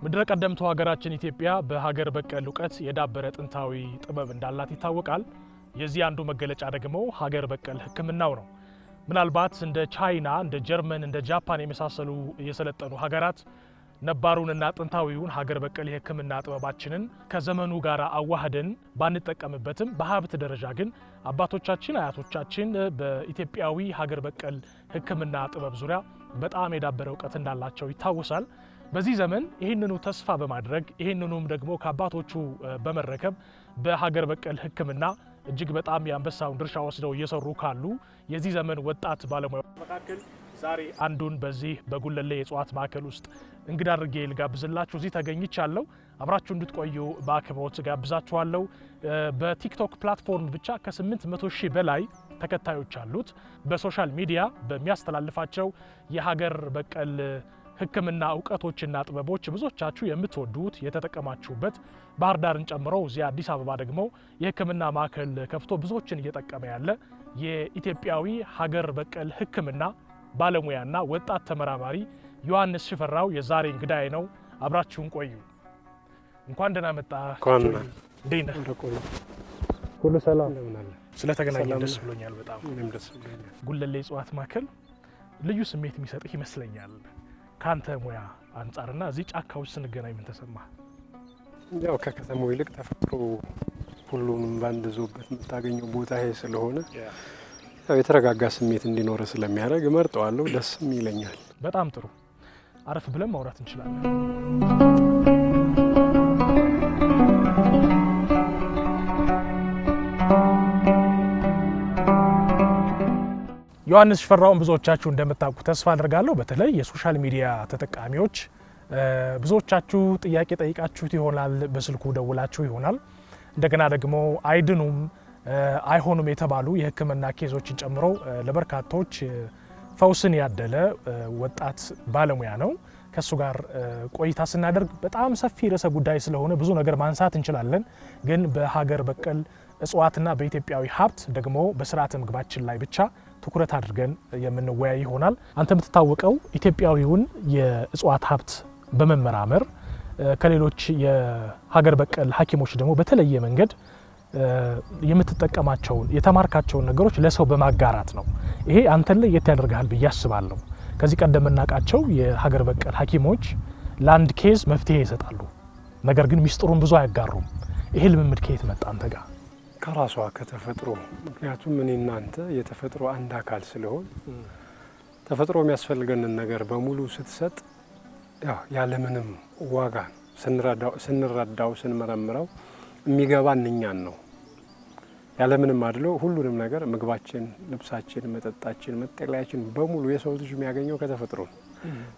ምድረ ቀደምቱ ሀገራችን ኢትዮጵያ በሀገር በቀል ዕውቀት የዳበረ ጥንታዊ ጥበብ እንዳላት ይታወቃል። የዚህ አንዱ መገለጫ ደግሞ ሀገር በቀል ሕክምናው ነው። ምናልባት እንደ ቻይና፣ እንደ ጀርመን፣ እንደ ጃፓን የመሳሰሉ የሰለጠኑ ሀገራት ነባሩንና ጥንታዊውን ሀገር በቀል የሕክምና ጥበባችንን ከዘመኑ ጋር አዋህደን ባንጠቀምበትም በሀብት ደረጃ ግን አባቶቻችን አያቶቻችን በኢትዮጵያዊ ሀገር በቀል ሕክምና ጥበብ ዙሪያ በጣም የዳበረ ዕውቀት እንዳላቸው ይታወሳል። በዚህ ዘመን ይህንኑ ተስፋ በማድረግ ይህንኑም ደግሞ ከአባቶቹ በመረከብ በሀገር በቀል ሕክምና እጅግ በጣም የአንበሳውን ድርሻ ወስደው እየሰሩ ካሉ የዚህ ዘመን ወጣት ባለሙያዎች መካከል ዛሬ አንዱን በዚህ በጉለሌ የእጽዋት ማዕከል ውስጥ እንግዳ አድርጌ ልጋብዝላችሁ እዚህ ተገኝቻለሁ። አብራችሁ እንድትቆዩ በአክብሮት ጋብዛችኋለሁ። በቲክቶክ ፕላትፎርም ብቻ ከ800 ሺህ በላይ ተከታዮች አሉት። በሶሻል ሚዲያ በሚያስተላልፋቸው የሀገር በቀል ሕክምና ዕውቀቶችና ጥበቦች ብዙዎቻችሁ የምትወዱት የተጠቀማችሁበት ባህር ዳርን ጨምሮ እዚህ አዲስ አበባ ደግሞ የሕክምና ማዕከል ከፍቶ ብዙዎችን እየጠቀመ ያለ የኢትዮጵያዊ ሀገር በቀል ሕክምና ባለሙያና ወጣት ተመራማሪ ዮሐንስ ሽፈራው የዛሬ እንግዳዬ ነው። አብራችሁን ቆዩ። እንኳን ደህና መጣ። እንዴት ነህ? ሁሉ ሰላም? ስለተገናኘን ደስ ብሎኛል። በጣም ጉለሌ የእጽዋት ማዕከል ልዩ ስሜት የሚሰጥህ ይመስለኛል ካንተ ሙያ አንጻርና እዚህ ጫካዎች ስንገናኝ ምን ተሰማ? ያው ከከተማው ይልቅ ተፈጥሮ ሁሉንም ባንድ ዞበት የምታገኘው ቦታ ይሄ ስለሆነ ያው የተረጋጋ ስሜት እንዲኖር ስለሚያደርግ እመርጠዋለሁ፣ ደስም ይለኛል። በጣም ጥሩ። አረፍ ብለን ማውራት እንችላለን። ዮሐንስ ሽፈራውን ብዙዎቻችሁ እንደምታውቁ ተስፋ አድርጋለሁ። በተለይ የሶሻል ሚዲያ ተጠቃሚዎች ብዙዎቻችሁ ጥያቄ ጠይቃችሁት ይሆናል፣ በስልኩ ደውላችሁ ይሆናል። እንደገና ደግሞ አይድኑም አይሆኑም የተባሉ የሕክምና ኬዞችን ጨምሮ ለበርካቶች ፈውስን ያደለ ወጣት ባለሙያ ነው። ከሱ ጋር ቆይታ ስናደርግ በጣም ሰፊ ርዕሰ ጉዳይ ስለሆነ ብዙ ነገር ማንሳት እንችላለን። ግን በሀገር በቀል እጽዋትና በኢትዮጵያዊ ሀብት ደግሞ በስርዓተ ምግባችን ላይ ብቻ ትኩረት አድርገን የምንወያይ ይሆናል። አንተ የምትታወቀው ኢትዮጵያዊውን የእጽዋት ሀብት በመመራመር ከሌሎች የሀገር በቀል ሐኪሞች ደግሞ በተለየ መንገድ የምትጠቀማቸውን የተማርካቸውን ነገሮች ለሰው በማጋራት ነው። ይሄ አንተን ላይ የት ያደርጋል ብዬ አስባለሁ። ከዚህ ቀደም የምናውቃቸው የሀገር በቀል ሐኪሞች ለአንድ ኬዝ መፍትሄ ይሰጣሉ፣ ነገር ግን ሚስጥሩን ብዙ አያጋሩም። ይሄ ልምምድ ከየት መጣ አንተ ጋር? ከራሷ ከተፈጥሮ። ምክንያቱም እኔ እናንተ የተፈጥሮ አንድ አካል ስለሆን ተፈጥሮ የሚያስፈልገንን ነገር በሙሉ ስትሰጥ ያለምንም ዋጋ ስንረዳው ስንመረምረው የሚገባን እኛን ነው። ያለምንም አድሎ ሁሉንም ነገር ምግባችን፣ ልብሳችን፣ መጠጣችን፣ መጠለያችን በሙሉ የሰው ልጅ የሚያገኘው ከተፈጥሮ ነው።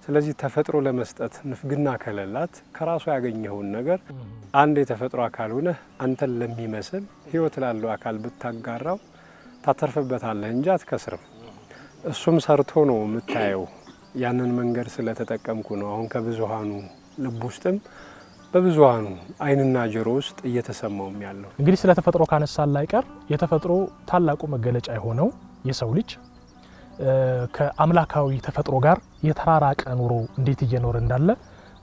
ስለዚህ ተፈጥሮ ለመስጠት ንፍግና ከሌላት ከራሷ ያገኘውን ነገር አንድ የተፈጥሮ አካል ሆነህ አንተን ለሚመስል ህይወት ላለው አካል ብታጋራው ታተርፍበታለህ እንጂ አትከስርም። እሱም ሰርቶ ነው የምታየው። ያንን መንገድ ስለተጠቀምኩ ነው አሁን ከብዙሃኑ ልብ ውስጥም በብዙሃኑ አይንና ጆሮ ውስጥ እየተሰማውም ያለው። እንግዲህ ስለ ተፈጥሮ ካነሳን ላይቀር የተፈጥሮ ታላቁ መገለጫ የሆነው የሰው ልጅ ከአምላካዊ ተፈጥሮ ጋር የተራራቀ ኑሮ እንዴት እየኖረ እንዳለ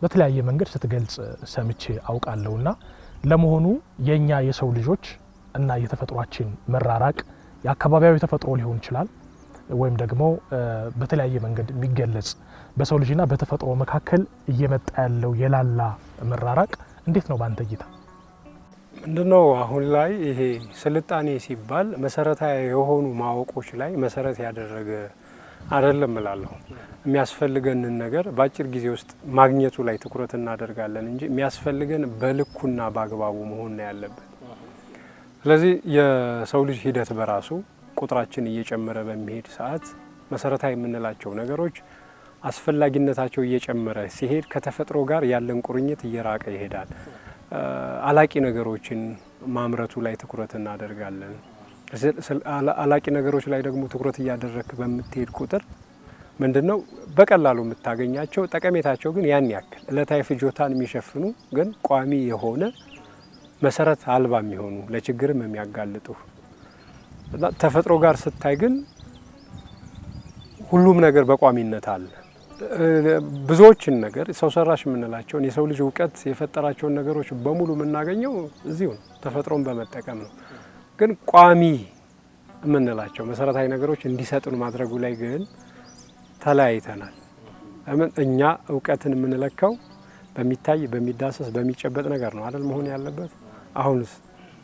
በተለያየ መንገድ ስትገልጽ ሰምቼ አውቃለሁና ለመሆኑ የኛ የሰው ልጆች እና የተፈጥሯችን መራራቅ የአካባቢያዊ ተፈጥሮ ሊሆን ይችላል ወይም ደግሞ በተለያየ መንገድ የሚገለጽ በሰው ልጅና በተፈጥሮ መካከል እየመጣ ያለው የላላ መራራቅ እንዴት ነው ባንተ እይታ? ምንድነው አሁን ላይ ይሄ ስልጣኔ ሲባል መሰረታዊ የሆኑ ማወቆች ላይ መሰረት ያደረገ አይደለም እላለሁ። የሚያስፈልገንን ነገር በአጭር ጊዜ ውስጥ ማግኘቱ ላይ ትኩረት እናደርጋለን እንጂ የሚያስፈልገን በልኩና በአግባቡ መሆን ነው ያለበት። ስለዚህ የሰው ልጅ ሂደት በራሱ ቁጥራችን እየጨመረ በሚሄድ ሰዓት መሰረታዊ የምንላቸው ነገሮች አስፈላጊነታቸው እየጨመረ ሲሄድ ከተፈጥሮ ጋር ያለን ቁርኝት እየራቀ ይሄዳል። አላቂ ነገሮችን ማምረቱ ላይ ትኩረት እናደርጋለን። አላቂ ነገሮች ላይ ደግሞ ትኩረት እያደረክ በምትሄድ ቁጥር ምንድነው በቀላሉ የምታገኛቸው ጠቀሜታቸው ግን ያን ያክል እለታዊ ፍጆታን የሚሸፍኑ ግን ቋሚ የሆነ መሰረት አልባ የሚሆኑ ለችግርም የሚያጋልጡ ተፈጥሮ ጋር ስታይ ግን ሁሉም ነገር በቋሚነት አለ። ብዙዎችን ነገር ሰው ሰራሽ የምንላቸውን የሰው ልጅ እውቀት የፈጠራቸውን ነገሮች በሙሉ የምናገኘው እዚሁ ነው፣ ተፈጥሮን በመጠቀም ነው። ግን ቋሚ የምንላቸው መሰረታዊ ነገሮች እንዲሰጡን ማድረጉ ላይ ግን ተለያይተናል። ለምን እኛ እውቀትን የምንለካው በሚታይ በሚዳሰስ በሚጨበጥ ነገር ነው አይደል መሆን ያለበት። አሁንስ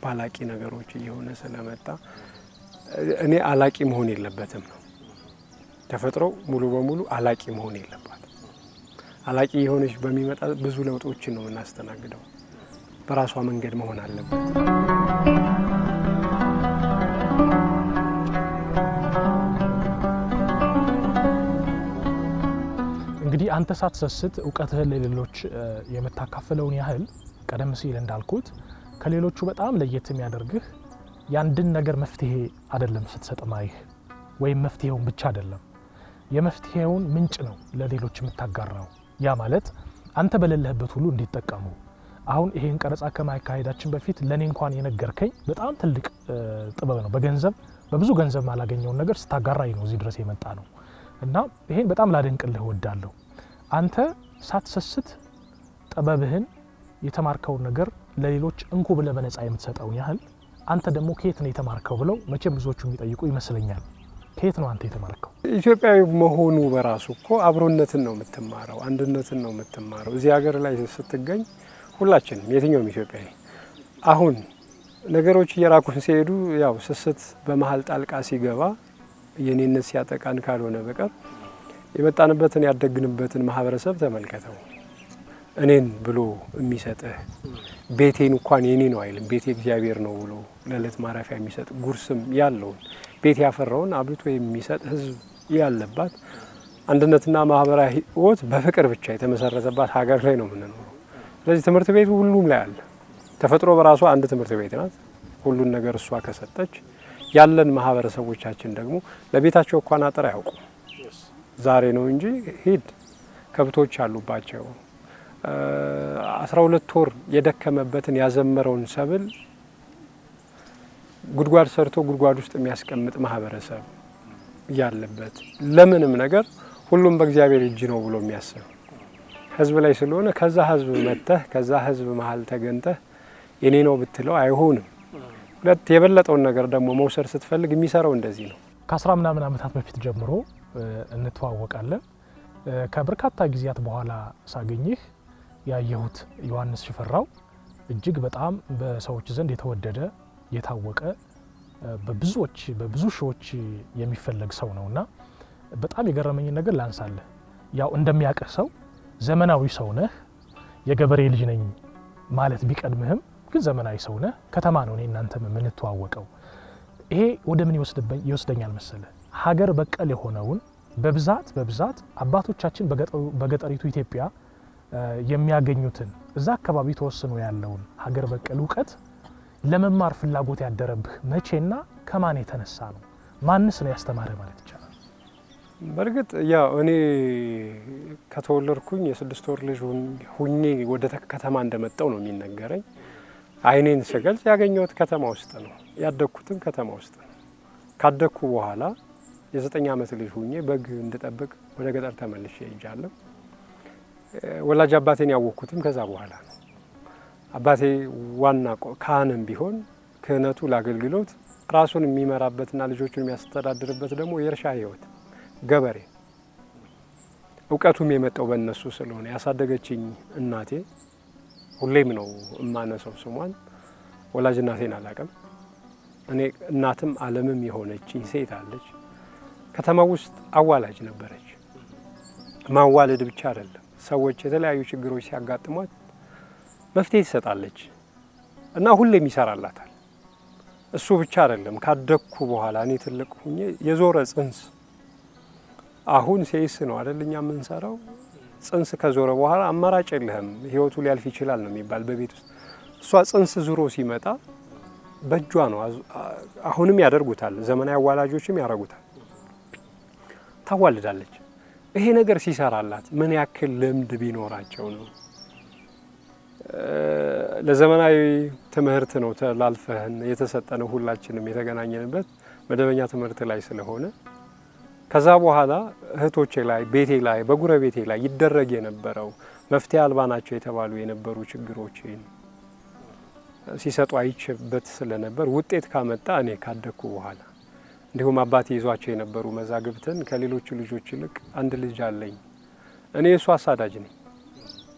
ባላቂ ነገሮች እየሆነ ስለመጣ እኔ አላቂ መሆን የለበትም ነው። ተፈጥሮ ሙሉ በሙሉ አላቂ መሆን የለባትም። አላቂ የሆነች በሚመጣ ብዙ ለውጦችን ነው የምናስተናግደው። በራሷ መንገድ መሆን አለበት። እንግዲህ አንተ ሳትሰስት እውቀትህን ለሌሎች የምታካፍለውን ያህል ቀደም ሲል እንዳልኩት ከሌሎቹ በጣም ለየት የሚያደርግህ ያንድን ነገር መፍትሄ አይደለም ስትሰጥ ማይህ ወይም መፍትሄውን ብቻ አይደለም የመፍትሄውን ምንጭ ነው ለሌሎች የምታጋራው። ያ ማለት አንተ በሌለህበት ሁሉ እንዲጠቀሙ። አሁን ይሄን ቀረጻ ከማካሄዳችን በፊት ለኔ እንኳን የነገርከኝ በጣም ትልቅ ጥበብ ነው። በብዙ ገንዘብ ማላገኘውን ነገር ስታጋራይ ነው እዚህ ድረስ የመጣ ነው እና ይሄን በጣም ላደንቅልህ እወዳለሁ። አንተ ሳትሰስት ጥበብህን የተማርከውን ነገር ለሌሎች እንኩ ብለህ በነፃ የምትሰጠውን ያህል አንተ ደግሞ ከየት ነው የተማርከው ብለው መቼም ብዙዎቹ የሚጠይቁ ይመስለኛል። ከየት ነው አንተ የተማርከው? ኢትዮጵያዊ መሆኑ በራሱ እኮ አብሮነትን ነው የምትማረው፣ አንድነትን ነው የምትማረው። እዚህ ሀገር ላይ ስትገኝ ሁላችንም የትኛውም ኢትዮጵያዊ አሁን ነገሮች እየራቁን ሲሄዱ ያው ስስት በመሀል ጣልቃ ሲገባ የኔነት ሲያጠቃን ካልሆነ በቀር የመጣንበትን ያደግንበትን ማህበረሰብ ተመልከተው። እኔን ብሎ የሚሰጥህ ቤቴን እንኳን የኔ ነው አይልም፣ ቤቴ እግዚአብሔር ነው ብሎ ለዕለት ማረፊያ የሚሰጥ ጉርስም ያለውን ቤት ያፈራውን አብልቶ የሚሰጥ ህዝብ ያለባት አንድነትና ማህበራዊ ህይወት በፍቅር ብቻ የተመሰረተባት ሀገር ላይ ነው የምንኖረው። ስለዚህ ትምህርት ቤቱ ሁሉም ላይ አለ። ተፈጥሮ በራሷ አንድ ትምህርት ቤት ናት። ሁሉን ነገር እሷ ከሰጠች ያለን ማህበረሰቦቻችን ደግሞ ለቤታቸው እንኳን አጥር አያውቁም። ዛሬ ነው እንጂ ሂድ ከብቶች አሉባቸው 12 ወር የደከመበትን ያዘመረውን ሰብል ጉድጓድ ሰርቶ ጉድጓድ ውስጥ የሚያስቀምጥ ማህበረሰብ ያለበት ለምንም ነገር ሁሉም በእግዚአብሔር እጅ ነው ብሎ የሚያስብ ህዝብ ላይ ስለሆነ ከዛ ህዝብ መጥተህ ከዛ ህዝብ መሀል ተገንተህ የኔ ነው ብትለው አይሆንም። ሁለት የበለጠውን ነገር ደግሞ መውሰድ ስትፈልግ የሚሰራው እንደዚህ ነው። ከ10 ምናምን ዓመታት በፊት ጀምሮ እንተዋወቃለን። ከበርካታ ጊዜያት በኋላ ሳገኝህ ያየሁት ዮሐንስ ሽፈራው እጅግ በጣም በሰዎች ዘንድ የተወደደ የታወቀ በብዙ ሺዎች የሚፈለግ ሰው ነውና በጣም የገረመኝ ነገር ላንሳለህ። ያው እንደሚያቀህ ሰው ዘመናዊ ሰው ነህ። የገበሬ ልጅ ነኝ ማለት ቢቀድምህም ግን ዘመናዊ ሰው ነህ። ከተማ ነው እኔ እናንተም የምንተዋወቀው። ይሄ ወደ ምን ይወስደኛል መሰለህ? ሀገር በቀል የሆነውን በብዛት አባቶቻችን በገጠሪቱ ኢትዮጵያ የሚያገኙትን እዛ አካባቢ ተወስኖ ያለውን ሀገር በቀል እውቀት ለመማር ፍላጎት ያደረብህ መቼና ከማን የተነሳ ነው? ማንስ ነው ያስተማረ ማለት ይቻላል? በእርግጥ ያው እኔ ከተወለድኩኝ የ6 ወር ልጅ ሁኜ ወደ ከተማ እንደመጣው ነው የሚነገረኝ። አይኔን ስገልጽ ያገኘሁት ከተማ ውስጥ ነው፣ ያደግኩትም ከተማ ውስጥ ነው። ካደግኩ በኋላ የ9 ዓመት ልጅ ሁኜ በግ እንድጠብቅ ወደ ገጠር ተመልሼ ሄጃለሁ። ወላጅ አባቴን ያወቅኩትም ከዛ በኋላ ነው። አባቴ ዋና ካህንም ቢሆን ክህነቱ ለአገልግሎት ራሱን የሚመራበትና ልጆቹን የሚያስተዳድርበት ደግሞ የእርሻ ህይወት ገበሬ። እውቀቱም የመጣው በእነሱ ስለሆነ ያሳደገችኝ እናቴ ሁሌም ነው እማነሰው ስሟን። ወላጅ እናቴን አላውቅም። እኔ እናትም ዓለምም የሆነችኝ ሴት አለች። ከተማ ውስጥ አዋላጅ ነበረች። ማዋለድ ብቻ አይደለም፣ ሰዎች የተለያዩ ችግሮች ሲያጋጥሟት መፍትሄ ትሰጣለች እና ሁሌም ይሰራላታል። እሱ ብቻ አይደለም፣ ካደግኩ በኋላ እኔ ትልቅ ሁኜ የዞረ ጽንስ አሁን ሴስ ነው አይደል እኛ የምንሰራው። ጽንስ ከዞረ በኋላ አማራጭ የለህም፣ ህይወቱ ሊያልፍ ይችላል ነው የሚባል በቤት ውስጥ። እሷ ጽንስ ዙሮ ሲመጣ በእጇ ነው፣ አሁንም ያደርጉታል፣ ዘመናዊ አዋላጆችም ያደርጉታል፣ ታዋልዳለች። ይሄ ነገር ሲሰራላት ምን ያክል ልምድ ቢኖራቸው ነው? ለዘመናዊ ትምህርት ነው ተላልፈን የተሰጠነው። ሁላችንም የተገናኘንበት መደበኛ ትምህርት ላይ ስለሆነ ከዛ በኋላ እህቶቼ ላይ ቤቴ ላይ በጉረቤቴ ላይ ይደረግ የነበረው መፍትሄ አልባ ናቸው የተባሉ የነበሩ ችግሮችን ሲሰጡ አይቼበት ስለነበር ውጤት ካመጣ እኔ ካደኩ በኋላ እንዲሁም አባቴ ይዟቸው የነበሩ መዛግብትን ከሌሎቹ ልጆች ይልቅ አንድ ልጅ አለኝ። እኔ እሱ አሳዳጅ ነኝ።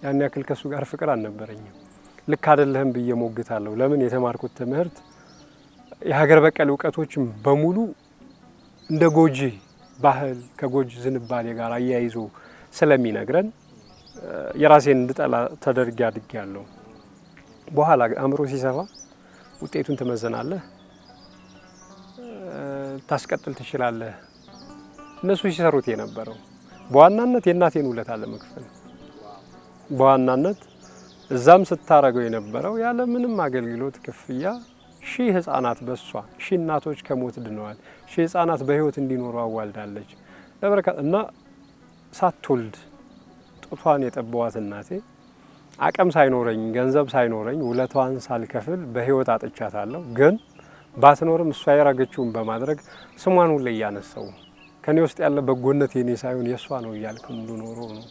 ያን ያክል ከሱ ጋር ፍቅር አልነበረኝም። ልክ አይደለህም ብዬ ሞግታለሁ። ለምን የተማርኩት ትምህርት የሀገር በቀል እውቀቶችን በሙሉ እንደ ጎጂ ባህል ከጎጂ ዝንባሌ ጋር አያይዞ ስለሚነግረን የራሴን እንድጠላ ተደርጌ አድጌያለሁ። በኋላ አእምሮ ሲሰፋ ውጤቱን ትመዘናለህ፣ ታስቀጥል ትችላለህ። እነሱ ሲሰሩት የነበረው በዋናነት የእናቴን ውለታ ለመክፈል በዋናነት እዛም ስታረገው የነበረው ያለ ምንም አገልግሎት ክፍያ 1000 ህፃናት በሷ 1000 እናቶች ከሞት ድነዋል። 1000 ህፃናት በህይወት እንዲኖሩ አዋልዳለች። ለበረከት እና ሳትወልድ ጡቷን የጠባዋት እናቴ አቅም ሳይኖረኝ ገንዘብ ሳይኖረኝ ውለቷን ሳልከፍል በህይወት አጥቻታለሁ። ግን ባትኖርም እሷ ያረገችውን በማድረግ ስሟን ሁሌ እያነሳው ከኔ ውስጥ ያለ በጎነት የኔ ሳይሆን የሷ ነው እያልኩ እንድኖረው ነው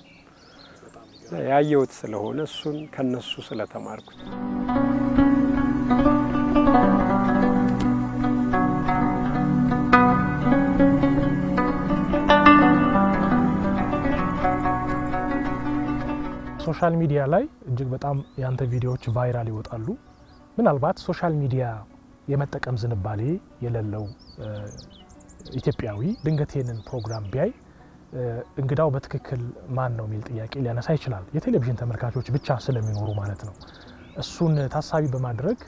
ያየሁት። ስለሆነ እሱን ከነሱ ስለተማርኩት ሶሻል ሚዲያ ላይ እጅግ በጣም ያንተ ቪዲዮዎች ቫይራል ይወጣሉ። ምናልባት ሶሻል ሚዲያ የመጠቀም ዝንባሌ የሌለው ኢትዮጵያዊ ድንገት ይህንን ፕሮግራም ቢያይ እንግዳው በትክክል ማን ነው የሚል ጥያቄ ሊያነሳ ይችላል። የቴሌቪዥን ተመልካቾች ብቻ ስለሚኖሩ ማለት ነው። እሱን ታሳቢ በማድረግ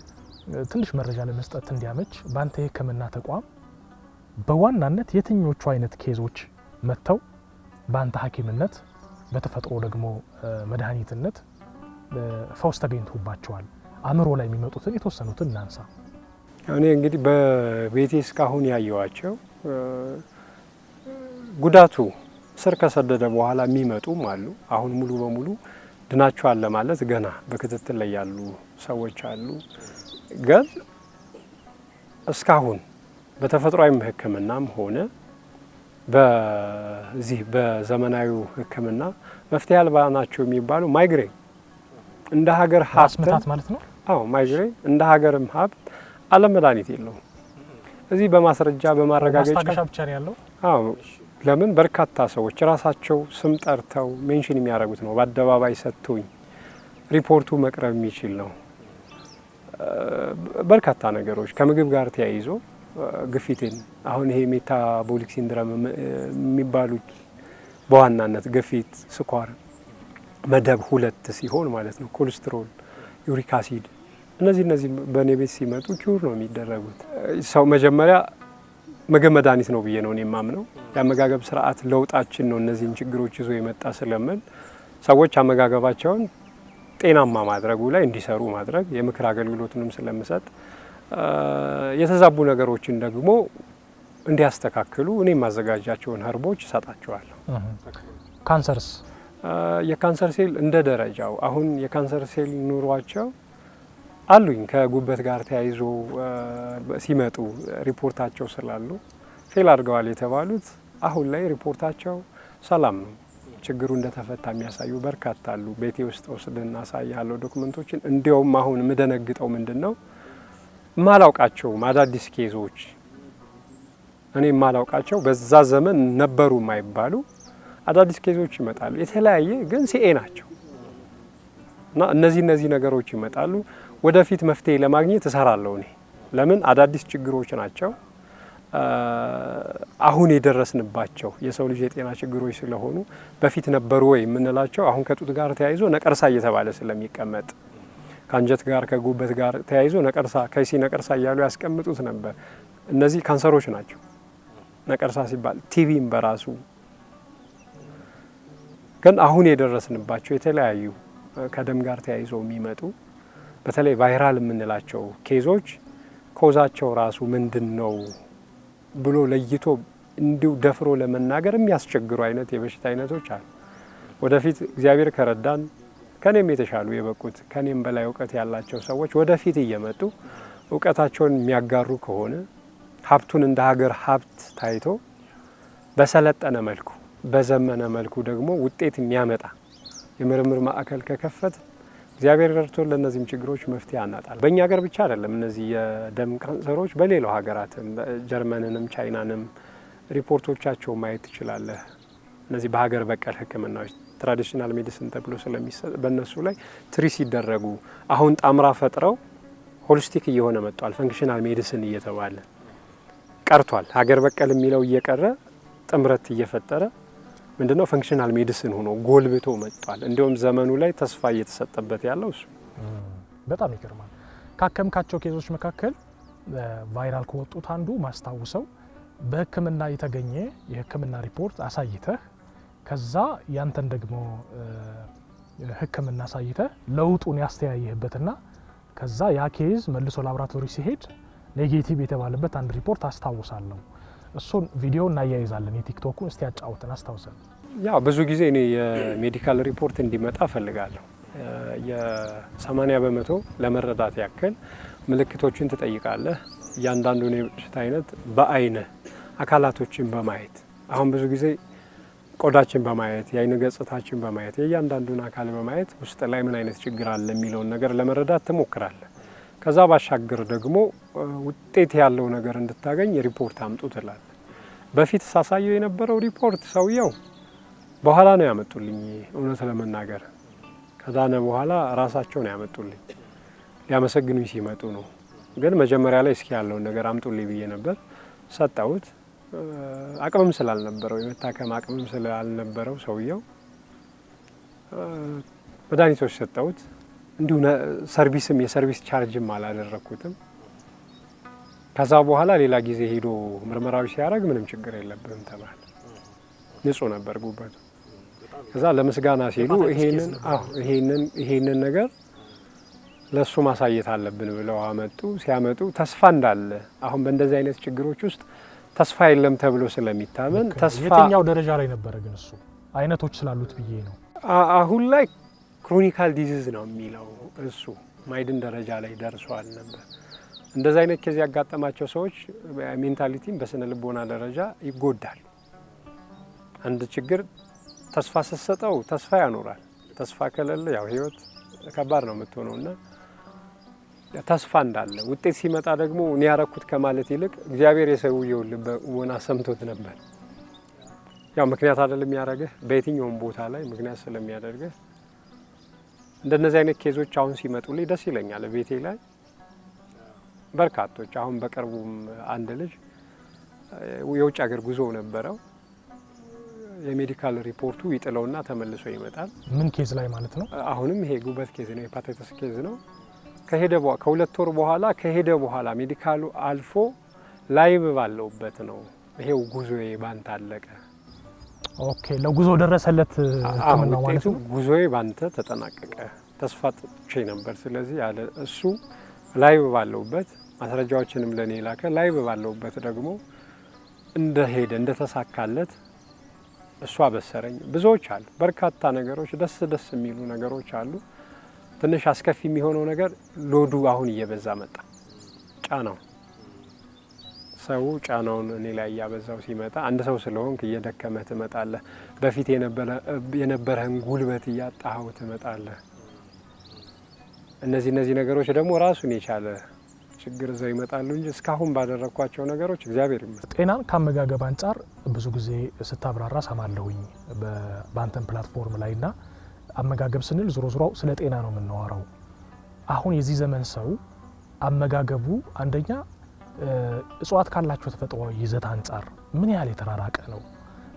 ትንሽ መረጃ ለመስጠት እንዲያመች በአንተ የሕክምና ተቋም በዋናነት የትኞቹ አይነት ኬዞች መጥተው በአንተ ሐኪምነት በተፈጥሮ ደግሞ መድኃኒትነት ፈውስ ተገኝቶባቸዋል? አእምሮ ላይ የሚመጡትን የተወሰኑትን እናንሳ። እኔ እንግዲህ በቤቴ እስካሁን ያየዋቸው ጉዳቱ ስር ከሰደደ በኋላ የሚመጡም አሉ። አሁን ሙሉ በሙሉ ድናቸዋል ለማለት ገና በክትትል ላይ ያሉ ሰዎች አሉ። ግን እስካሁን በተፈጥሯዊም ሕክምናም ሆነ በዚህ በዘመናዊ ሕክምና መፍትሄ አልባ ናቸው የሚባሉ ማይግሬን እንደ ሀገር ሀብት ማለት ነው። አዎ ማይግሬን እንደ ሀገርም ሀብት ዓለም መድኃኒት የለውም። እዚህ በማስረጃ በማረጋገጫ ብቻ ነው ያለው። አዎ ለምን በርካታ ሰዎች ራሳቸው ስም ጠርተው ሜንሽን የሚያደርጉት ነው። በአደባባይ ሰጥቶኝ ሪፖርቱ መቅረብ የሚችል ነው። በርካታ ነገሮች ከምግብ ጋር ተያይዞ ግፊትን አሁን ይሄ ሜታቦሊክ ሲንድረም የሚባሉት በዋናነት ግፊት፣ ስኳር መደብ 2 ሲሆን ማለት ነው፣ ኮሌስትሮል፣ ዩሪክ አሲድ እነዚህ በእኔ ቤት ሲመጡ ኪውር ነው የሚደረጉት። ሰው መጀመሪያ ምግብ መድኃኒት ነው ብዬ ነው የማምነው። የአመጋገብ ስርዓት ለውጣችን ነው እነዚህን ችግሮች ይዞ የመጣ ስለምን ሰዎች አመጋገባቸውን ጤናማ ማድረጉ ላይ እንዲሰሩ ማድረግ የምክር አገልግሎትንም ስለምሰጥ የተዛቡ ነገሮችን ደግሞ እንዲያስተካክሉ እኔ ማዘጋጃቸውን ህርቦች እሰጣቸዋለሁ። ካንሰርስ የካንሰር ሴል እንደ ደረጃው አሁን የካንሰር ሴል ኑሯቸው አሉኝ ከጉበት ጋር ተያይዞ ሲመጡ ሪፖርታቸው ስላሉ ፌል አድርገዋል የተባሉት አሁን ላይ ሪፖርታቸው ሰላም ነው፣ ችግሩ እንደተፈታ የሚያሳዩ በርካታ አሉ። ቤቴ ውስጥ ወስድና አሳያለሁ ዶክመንቶችን። እንዲያውም አሁን የምደነግጠው ምንድነው ማላውቃቸውም አዳዲስ ኬዞች እኔ ማላውቃቸው በዛ ዘመን ነበሩ የማይባሉ አዳዲስ ኬዞች ይመጣሉ። የተለያየ ግን ሲኤ ናቸው እና እነዚህ ነገሮች ይመጣሉ። ወደፊት መፍትሄ ለማግኘት እሰራለሁ እኔ። ለምን አዳዲስ ችግሮች ናቸው አሁን የደረስንባቸው የሰው ልጅ የጤና ችግሮች ስለሆኑ በፊት ነበሩ ወይ የምንላቸው አሁን ከጡት ጋር ተያይዞ ነቀርሳ እየተባለ ስለሚቀመጥ ከአንጀት ጋር ከጉበት ጋር ተያይዞ ነቀርሳ ከይሲ ነቀርሳ እያሉ ያስቀምጡት ነበር። እነዚህ ካንሰሮች ናቸው። ነቀርሳ ሲባል ቲቪም በራሱ ግን አሁን የደረስንባቸው የተለያዩ ከደም ጋር ተያይዞ የሚመጡ በተለይ ቫይራል የምንላቸው ኬዞች ኮዛቸው ራሱ ምንድን ነው ብሎ ለይቶ እንዲሁ ደፍሮ ለመናገር የሚያስቸግሩ አይነት የበሽታ አይነቶች አሉ። ወደፊት እግዚአብሔር ከረዳን ከኔም የተሻሉ የበቁት ከኔም በላይ እውቀት ያላቸው ሰዎች ወደፊት እየመጡ እውቀታቸውን የሚያጋሩ ከሆነ ሀብቱን እንደ ሀገር ሀብት ታይቶ በሰለጠነ መልኩ በዘመነ መልኩ ደግሞ ውጤት የሚያመጣ የምርምር ማዕከል ከከፈት እግዚአብሔር ረድቶን ለእነዚህም ችግሮች መፍትሄ ያናጣል። በእኛ ሀገር ብቻ አይደለም እነዚህ የደም ካንሰሮች በሌላው ሀገራትም ጀርመንንም ቻይናንም ሪፖርቶቻቸው ማየት ትችላለህ። እነዚህ በሀገር በቀል ሕክምናዎች ትራዲሽናል ሜዲሲን ተብሎ ስለሚሰጥ በእነሱ ላይ ትሪ ሲደረጉ አሁን ጣምራ ፈጥረው ሆሊስቲክ እየሆነ መጥቷል። ፈንክሽናል ሜዲሲን እየተባለ ቀርቷል። ሀገር በቀል የሚለው እየቀረ ጥምረት እየፈጠረ ምንድነው ፈንክሽናል ሜዲሲን ሆኖ ጎልብቶ መጥቷል። እንዲሁም ዘመኑ ላይ ተስፋ እየተሰጠበት ያለው እሱ በጣም ይገርማል። ካከምካቸው ኬዞች መካከል ቫይራል ከወጡት አንዱ ማስታውሰው በህክምና የተገኘ የህክምና ሪፖርት አሳይተህ ከዛ ያንተን ደግሞ ህክምና አሳይተህ ለውጡን ያስተያየህበትና ከዛ ያ ኬዝ መልሶ ላቦራቶሪ ሲሄድ ኔጌቲቭ የተባለበት አንድ ሪፖርት አስታውሳለሁ። እሱን ቪዲዮ እናያይዛለን የቲክቶኩን። እስቲ ያጫውተን አስታውሰን። ያው ብዙ ጊዜ እኔ የሜዲካል ሪፖርት እንዲመጣ እፈልጋለሁ። የ80 በመቶ ለመረዳት ያክል ምልክቶችን ትጠይቃለህ። እያንዳንዱን የበሽታ አይነት በአይነ አካላቶችን በማየት አሁን ብዙ ጊዜ ቆዳችን በማየት የአይን ገጽታችን በማየት የእያንዳንዱን አካል በማየት ውስጥ ላይ ምን አይነት ችግር አለ የሚለውን ነገር ለመረዳት ትሞክራለህ። ከዛ ባሻገር ደግሞ ውጤት ያለው ነገር እንድታገኝ ሪፖርት አምጡ ትላለህ። በፊት ሳሳየው የነበረው ሪፖርት ሰውየው በኋላ ነው ያመጡልኝ። እውነት ለመናገር ከዳነ በኋላ ራሳቸው ነው ያመጡልኝ። ሊያመሰግኑኝ ሲመጡ ነው። ግን መጀመሪያ ላይ እስኪ ያለውን ነገር አምጡልኝ ብዬ ነበር። ሰጠሁት። አቅምም ስላልነበረው የመታከም አቅምም ስላልነበረው ሰውየው መድኃኒቶች ሰጠሁት። እንዲሁ ሰርቪስም የሰርቪስ ቻርጅም አላደረኩትም። ከዛ በኋላ ሌላ ጊዜ ሄዶ ምርመራዎች ሲያደርግ ምንም ችግር የለብህም ተባለ። ንጹህ ነበር ጉበቱ። ከዛ ለምስጋና ሲሉ ይሄንን ነገር ለሱ ማሳየት አለብን ብለው አመጡ። ሲያመጡ ተስፋ እንዳለ አሁን በእንደዚህ አይነት ችግሮች ውስጥ ተስፋ የለም ተብሎ ስለሚታመን ተስፋ የትኛው ደረጃ ላይ ነበረ? ግን እሱ አይነቶች ስላሉት ብዬ ነው። አሁን ላይ ክሮኒካል ዲዚዝ ነው የሚለው እሱ ማይድን ደረጃ ላይ ደርሷል ነበር። እንደዚህ አይነት ኬዝ ያጋጠማቸው ሰዎች ሜንታሊቲም በስነ ልቦና ደረጃ ይጎዳል። አንድ ችግር ተስፋ ስትሰጠው ተስፋ ያኖራል። ተስፋ ከሌለ ያው ህይወት ከባድ ነው የምትሆነውና ተስፋ እንዳለ ውጤት ሲመጣ ደግሞ እኔ ያረኩት ከማለት ይልቅ እግዚአብሔር የሰውየውን ልቦና ሰምቶት ነበር። ያው ምክንያት አይደለም ያረገህ በየትኛውም ቦታ ላይ ምክንያት ስለሚያደርገህ እንደነዚህ አይነት ኬዞች አሁን ሲመጡልኝ ደስ ይለኛል። ቤቴ ላይ በርካቶች አሁን በቅርቡም አንድ ልጅ የውጭ ሀገር ጉዞ ነበረው። የሜዲካል ሪፖርቱ ይጥለውና ተመልሶ ይመጣል። ምን ኬዝ ላይ ማለት ነው? አሁንም ይሄ ጉበት ኬዝ ነው፣ ሄፓታይተስ ኬዝ ነው። ከሁለት ወር በኋላ ከሄደ በኋላ ሜዲካሉ አልፎ ላይቭ ባለውበት ነው ይሄው ጉዞዬ ባንተ አለቀ። ኦኬ፣ ለጉዞ ደረሰለት ህክምናው ማለት ነው። ጉዞዬ ባንተ ተጠናቀቀ። ተስፋ ጥቼ ነበር። ስለዚህ ያለ እሱ ላይቭ ባለውበት ማስረጃዎችንም ለኔ ላከ። ላይቭ ባለውበት ደግሞ እንደሄደ እንደተሳካለት እሱ አበሰረኝ። ብዙዎች አሉ፣ በርካታ ነገሮች፣ ደስ የሚሉ ነገሮች አሉ። ትንሽ አስከፊ የሚሆነው ነገር ሎዱ አሁን እየበዛ መጣ። ጫናው ሰው ጫናውን እኔ ላይ እያበዛው ሲመጣ አንድ ሰው ስለሆንክ እየደከመህ ትመጣለህ። በፊት የነበረህን ጉልበት እያጣኸው ትመጣለህ። እነዚህ ነገሮች ደግሞ ራሱን የቻለ ችግር እዛው ይመጣሉ እንጂ እስካሁን ባደረኳቸው ነገሮች እግዚአብሔር ይመስገን። ጤናን ከአመጋገብ አንጻር ብዙ ጊዜ ስታብራራ ሰማለሁኝ በአንተን ፕላትፎርም ላይና አመጋገብ ስንል ዞሮ ስለ ጤና ነው የምናወራው። አሁን የዚህ ዘመን ሰው አመጋገቡ አንደኛ እጽዋት ካላቸው ተፈጥሯዊ ይዘት አንጻር ምን ያህል የተራራቀ ነው?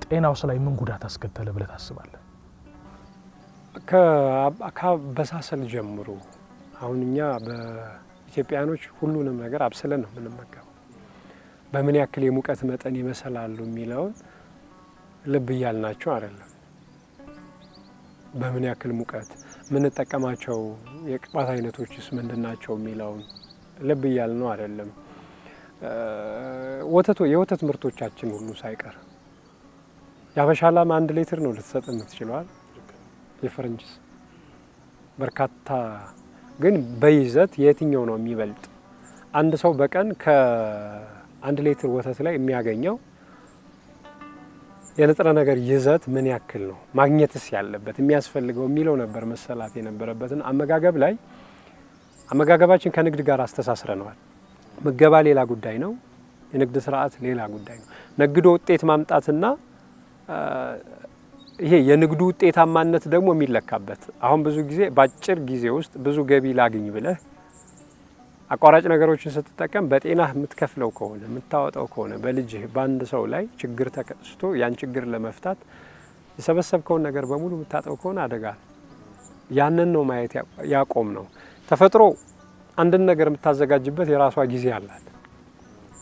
ጤናውስ ላይ ምን ጉዳት አስከተለ ብለህ ታስባለህ? ከአበሳሰል ጀምሮ አሁን እኛ በኢትዮጵያኖች ሁሉንም ነገር አብስለን ነው የምንመገበው። በምን ያክል የሙቀት መጠን ይበስላሉ የሚለውን ልብ እያልናቸው አይደለም። በምን ያክል ሙቀት የምንጠቀማቸው የቅባት አይነቶችስ ምንድናቸው የሚለውን ልብ እያልነው አይደለም። የወተት ምርቶቻችን ሁሉ ሳይቀር የአበሻ ላም 1 ሊትር ነው ልትሰጥ የምትችለዋል። የፈረንጅስ በርካታ ግን በይዘት የትኛው ነው የሚበልጥ? አንድ ሰው በቀን ከ1 ሊትር ወተት ላይ የሚያገኘው የንጥረ ነገር ይዘት ምን ያክል ነው ማግኘትስ ያለበት የሚያስፈልገው የሚለው ነበር መሰላት የነበረበትን። አመጋገብ ላይ አመጋገባችን ከንግድ ጋር አስተሳስረነዋል። ምገባ ሌላ ጉዳይ ነው፣ የንግድ ስርዓት ሌላ ጉዳይ ነው። ነግዶ ውጤት ማምጣትና ይሄ የንግዱ ውጤታማነት ደግሞ የሚለካበት አሁን ብዙ ጊዜ በአጭር ጊዜ ውስጥ ብዙ ገቢ ላግኝ ብለህ አቋራጭ ነገሮችን ስትጠቀም በጤናህ የምትከፍለው ከሆነ የምታወጣው ከሆነ በልጅህ በአንድ ሰው ላይ ችግር ተከስቶ ያን ችግር ለመፍታት የሰበሰብከውን ነገር በሙሉ የምታጠው ከሆነ አደጋ። ያንን ነው ማየት ያቆም ነው። ተፈጥሮ አንድን ነገር የምታዘጋጅበት የራሷ ጊዜ አላት፣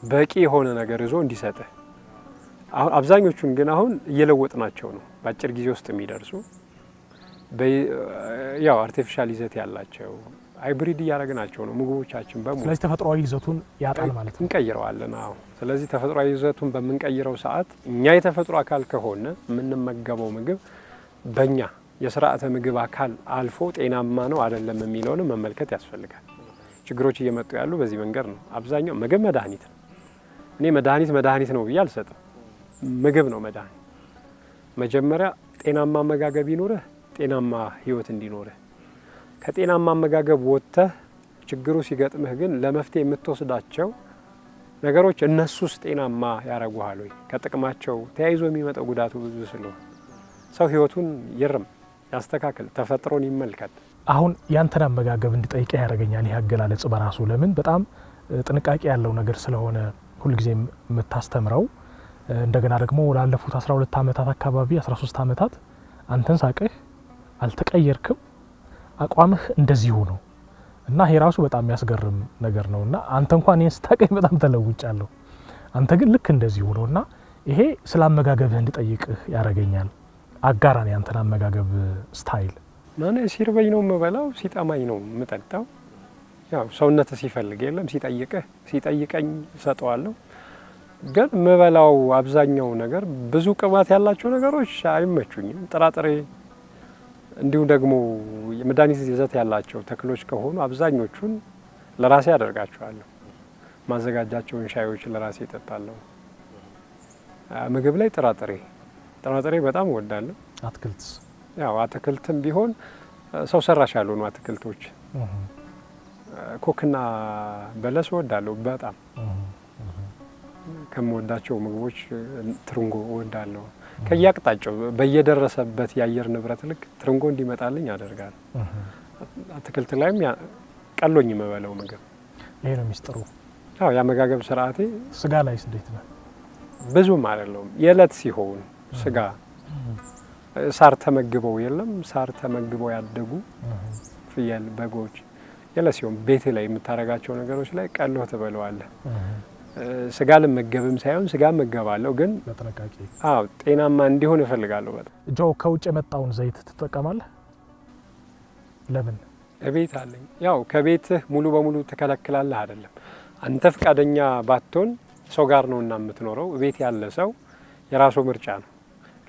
በቂ የሆነ ነገር ይዞ እንዲሰጥህ። አሁን አብዛኞቹን ግን አሁን እየለወጥናቸው ነው። በአጭር ጊዜ ውስጥ የሚደርሱ ያው አርቲፊሻል ይዘት ያላቸው ሃይብሪድ እያደረግናቸው ነው ምግቦቻችን በሙሉ። ስለዚህ ተፈጥሯዊ ይዘቱን ያጣል ማለት ነው፣ እንቀይረዋለን። አዎ። ስለዚህ ተፈጥሯዊ ይዘቱን በምንቀይረው ሰዓት እኛ የተፈጥሮ አካል ከሆነ የምንመገበው ምግብ በእኛ የስርዓተ ምግብ አካል አልፎ ጤናማ ነው አይደለም የሚለውን መመልከት ያስፈልጋል። ችግሮች እየመጡ ያሉ በዚህ መንገድ ነው። አብዛኛው ምግብ መድኃኒት ነው። እኔ መድኃኒት ነው ብዬ አልሰጥም። ምግብ ነው መድኃኒት። መጀመሪያ ጤናማ አመጋገብ ይኖርህ፣ ጤናማ ህይወት እንዲኖርህ። ከጤናማ አመጋገብ ወጥተህ ችግሩ ሲገጥምህ ግን ለመፍትሄ የምትወስዳቸው ነገሮች እነሱስ ጤናማ ያረጉሃል ወይ? ከጥቅማቸው ተያይዞ የሚመጣው ጉዳቱ ብዙ ስለሆነ ሰው ህይወቱን ይርም፣ ያስተካክል፣ ተፈጥሮን ይመልከት። አሁን ያንተን አመጋገብ እንድጠይቅህ ያደርገኛል ይህ አገላለጽ በራሱ። ለምን በጣም ጥንቃቄ ያለው ነገር ስለሆነ ሁልጊዜም የምታስተምረው። እንደገና ደግሞ ላለፉት 12 ዓመታት አካባቢ 13 ዓመታት አንተን ሳቅህ አልተቀየርክም፣ አቋምህ እንደዚሁ ነው እና ይሄ ራሱ በጣም የሚያስገርም ነገር ነውና አንተ እንኳን እኔን ስታቀኝ በጣም ተለውጫለሁ፣ አንተ ግን ልክ እንደዚሁ ነውና ይሄ ስለ አመጋገብህ እንድጠይቅህ ያደርገኛል። አጋራን ያንተን አመጋገብ ስታይል። ማኔ ሲርበኝ ነው የምበላው፣ ሲጠማኝ ነው የምጠጣው። ያው ሰውነት ሲፈልግ የለም ሲጠይቀኝ እሰጠዋለሁ። ግን የምበላው አብዛኛው ነገር ብዙ ቅባት ያላቸው ነገሮች አይመቹኝም። ጥራጥሬ እንዲሁም ደግሞ የመድኃኒት ይዘት ያላቸው ተክሎች ከሆኑ አብዛኞቹን ለራሴ አደርጋቸዋለሁ። ማዘጋጃቸውን ሻዮች ለራሴ እጠጣለሁ። ምግብ ላይ ጥራጥሬ በጣም እወዳለሁ። አትክልትስ? ያው አትክልትም ቢሆን ሰው ሰራሽ ያልሆኑ አትክልቶች ኮክና በለስ እወዳለሁ በጣም። ከምወዳቸው ምግቦች ትርንጎ እወዳለሁ። ከያቅጣጫው በየደረሰበት የአየር ንብረት ልክ ትርንጎ እንዲመጣልኝ አደርጋለሁ። አትክልት ላይም ቀሎኝ የምበለው ምግብ ይሄ ነው ሚስጥሩ። አዎ የአመጋገብ ስርዓቴ። ስጋ ላይስ እንዴት ነው? ብዙም አይደለም። የዕለት ሲሆን ስጋ ሳር ተመግበው ሳር ተመግበው ያደጉ ፍየል፣ በጎች የዕለት ሲሆን ቤት ላይ የምታረጋቸው ነገሮች ላይ ቀሎህ ትበለዋለህ። ስጋ ልመገብም ሳይሆን ስጋ መገባለሁ፣ ግን በጥንቃቄ። አዎ ጤናማ እንዲሆን እፈልጋለሁ በጣም። ጆ ከውጭ የመጣውን ዘይት ትጠቀማለህ? ለምን? እቤት አለኝ። ያው ከቤትህ ሙሉ በሙሉ ትከለክላለህ አይደለም። አንተ ፍቃደኛ ባትሆን ሰው ጋር ነው እና የምትኖረው። ቤት ያለ ሰው የራሱ ምርጫ ነው።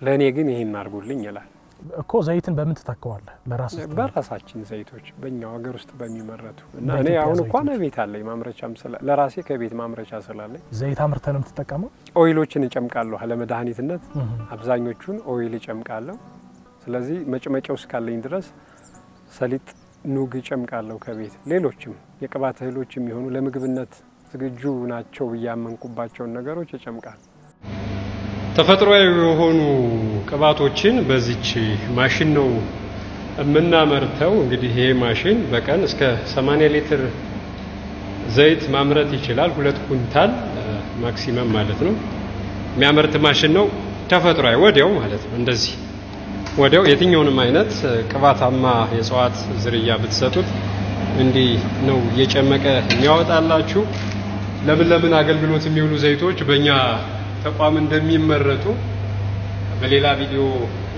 ለእኔ ግን ይሄን አድርጉልኝ ይላል እኮ። ዘይትን በምን ትተካዋለህ? በራሳችን ዘይቶች በእኛው ሀገር ውስጥ በሚመረቱ እና እኔ አሁን እንኳን ቤት አለኝ ማምረቻም ለራሴ ከቤት ማምረቻ ስላለኝ ዘይት አምርተህ ነው የምትጠቀመው? ኦይሎችን እጨምቃለሁ ለመድኃኒትነት። አብዛኞቹን ኦይል እጨምቃለሁ። ስለዚህ መጭመቂያው እስካለኝ ድረስ ሰሊጥ፣ ኑግ እጨምቃለሁ ከቤት። ሌሎችም የቅባት እህሎች የሚሆኑ ለምግብነት ዝግጁ ናቸው ብዬ ያመንኩባቸውን ነገሮች እጨምቃለሁ። ተፈጥሯዊ የሆኑ ቅባቶችን በዚች ማሽን ነው የምናመርተው። እንግዲህ ይሄ ማሽን በቀን እስከ 80 ሊትር ዘይት ማምረት ይችላል። 2 ኩንታል ማክሲመም ማለት ነው የሚያመርት ማሽን ነው። ተፈጥሯዊ ወዲያው ማለት ነው። እንደዚህ ወዲያው የትኛውንም አይነት ቅባታማ የእጽዋት ዝርያ ብትሰጡት እንዲህ ነው እየጨመቀ የሚያወጣላችሁ። ለምን አገልግሎት የሚውሉ ዘይቶች በእኛ ተቋም እንደሚመረቱ በሌላ ቪዲዮ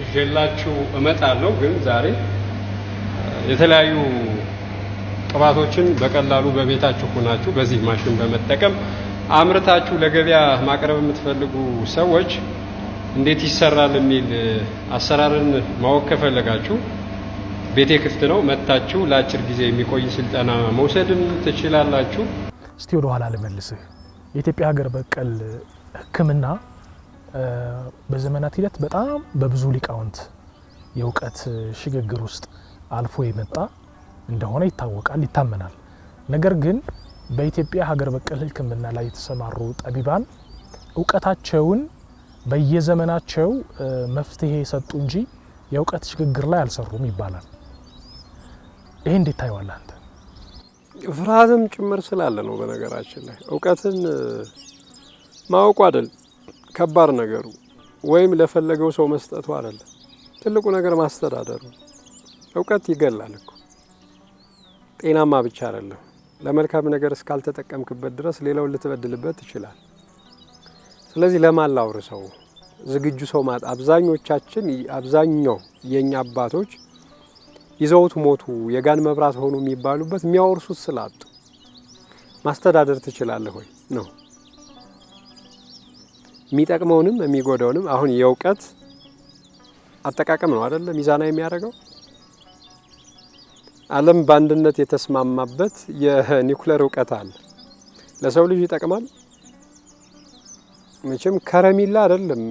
ይዤላችሁ እመጣለሁ። ግን ዛሬ የተለያዩ ቅባቶችን በቀላሉ በቤታችሁ ሆናችሁ በዚህ ማሽን በመጠቀም አምርታችሁ ለገበያ ማቅረብ የምትፈልጉ ሰዎች እንዴት ይሰራል የሚል አሰራርን ማወቅ ከፈለጋችሁ ቤቴ ክፍት ነው። መጥታችሁ ለአጭር ጊዜ የሚቆይ ስልጠና መውሰድም ትችላላችሁ። እስቲ ወደ ኋላ ልመልስህ። የኢትዮጵያ ሀገር በቀል ሕክምና በዘመናት ሂደት በጣም በብዙ ሊቃውንት የእውቀት ሽግግር ውስጥ አልፎ የመጣ እንደሆነ ይታወቃል፣ ይታመናል። ነገር ግን በኢትዮጵያ ሀገር በቀል ሕክምና ላይ የተሰማሩ ጠቢባን እውቀታቸውን በየዘመናቸው መፍትሄ ሰጡ እንጂ የእውቀት ሽግግር ላይ አልሰሩም ይባላል። ይሄ እንዴት ታየዋለህ አንተ? ፍርሃትም ጭምር ስላለ ነው። በነገራችን ላይ እውቀትን ማወቁ አይደል ከባድ ነገሩ፣ ወይም ለፈለገው ሰው መስጠቱ አይደለም። ትልቁ ነገር ማስተዳደሩ። እውቀት ይገላል እኮ ጤናማ ብቻ አይደለም። ለመልካም ነገር እስካልተጠቀምክበት ድረስ ሌላውን ልትበድልበት ይችላል። ስለዚህ ለማን ላውርሰው? ዝግጁ ሰው አብዛኛው የኛ አባቶች ይዘውት ሞቱ፣ የጋን መብራት ሆኑ የሚባሉበት የሚያወርሱት ስላጡ። ማስተዳደር ትችላለህ ወይ ነው የሚጠቅመውንም የሚጎዳውንም። አሁን የእውቀት አጠቃቀም ነው አይደለ ሚዛናዊ የሚያደርገው። ዓለም በአንድነት የተስማማበት የኒኩለር እውቀት አለ። ለሰው ልጅ ይጠቅማል። መቼም ከረሚላ አይደለም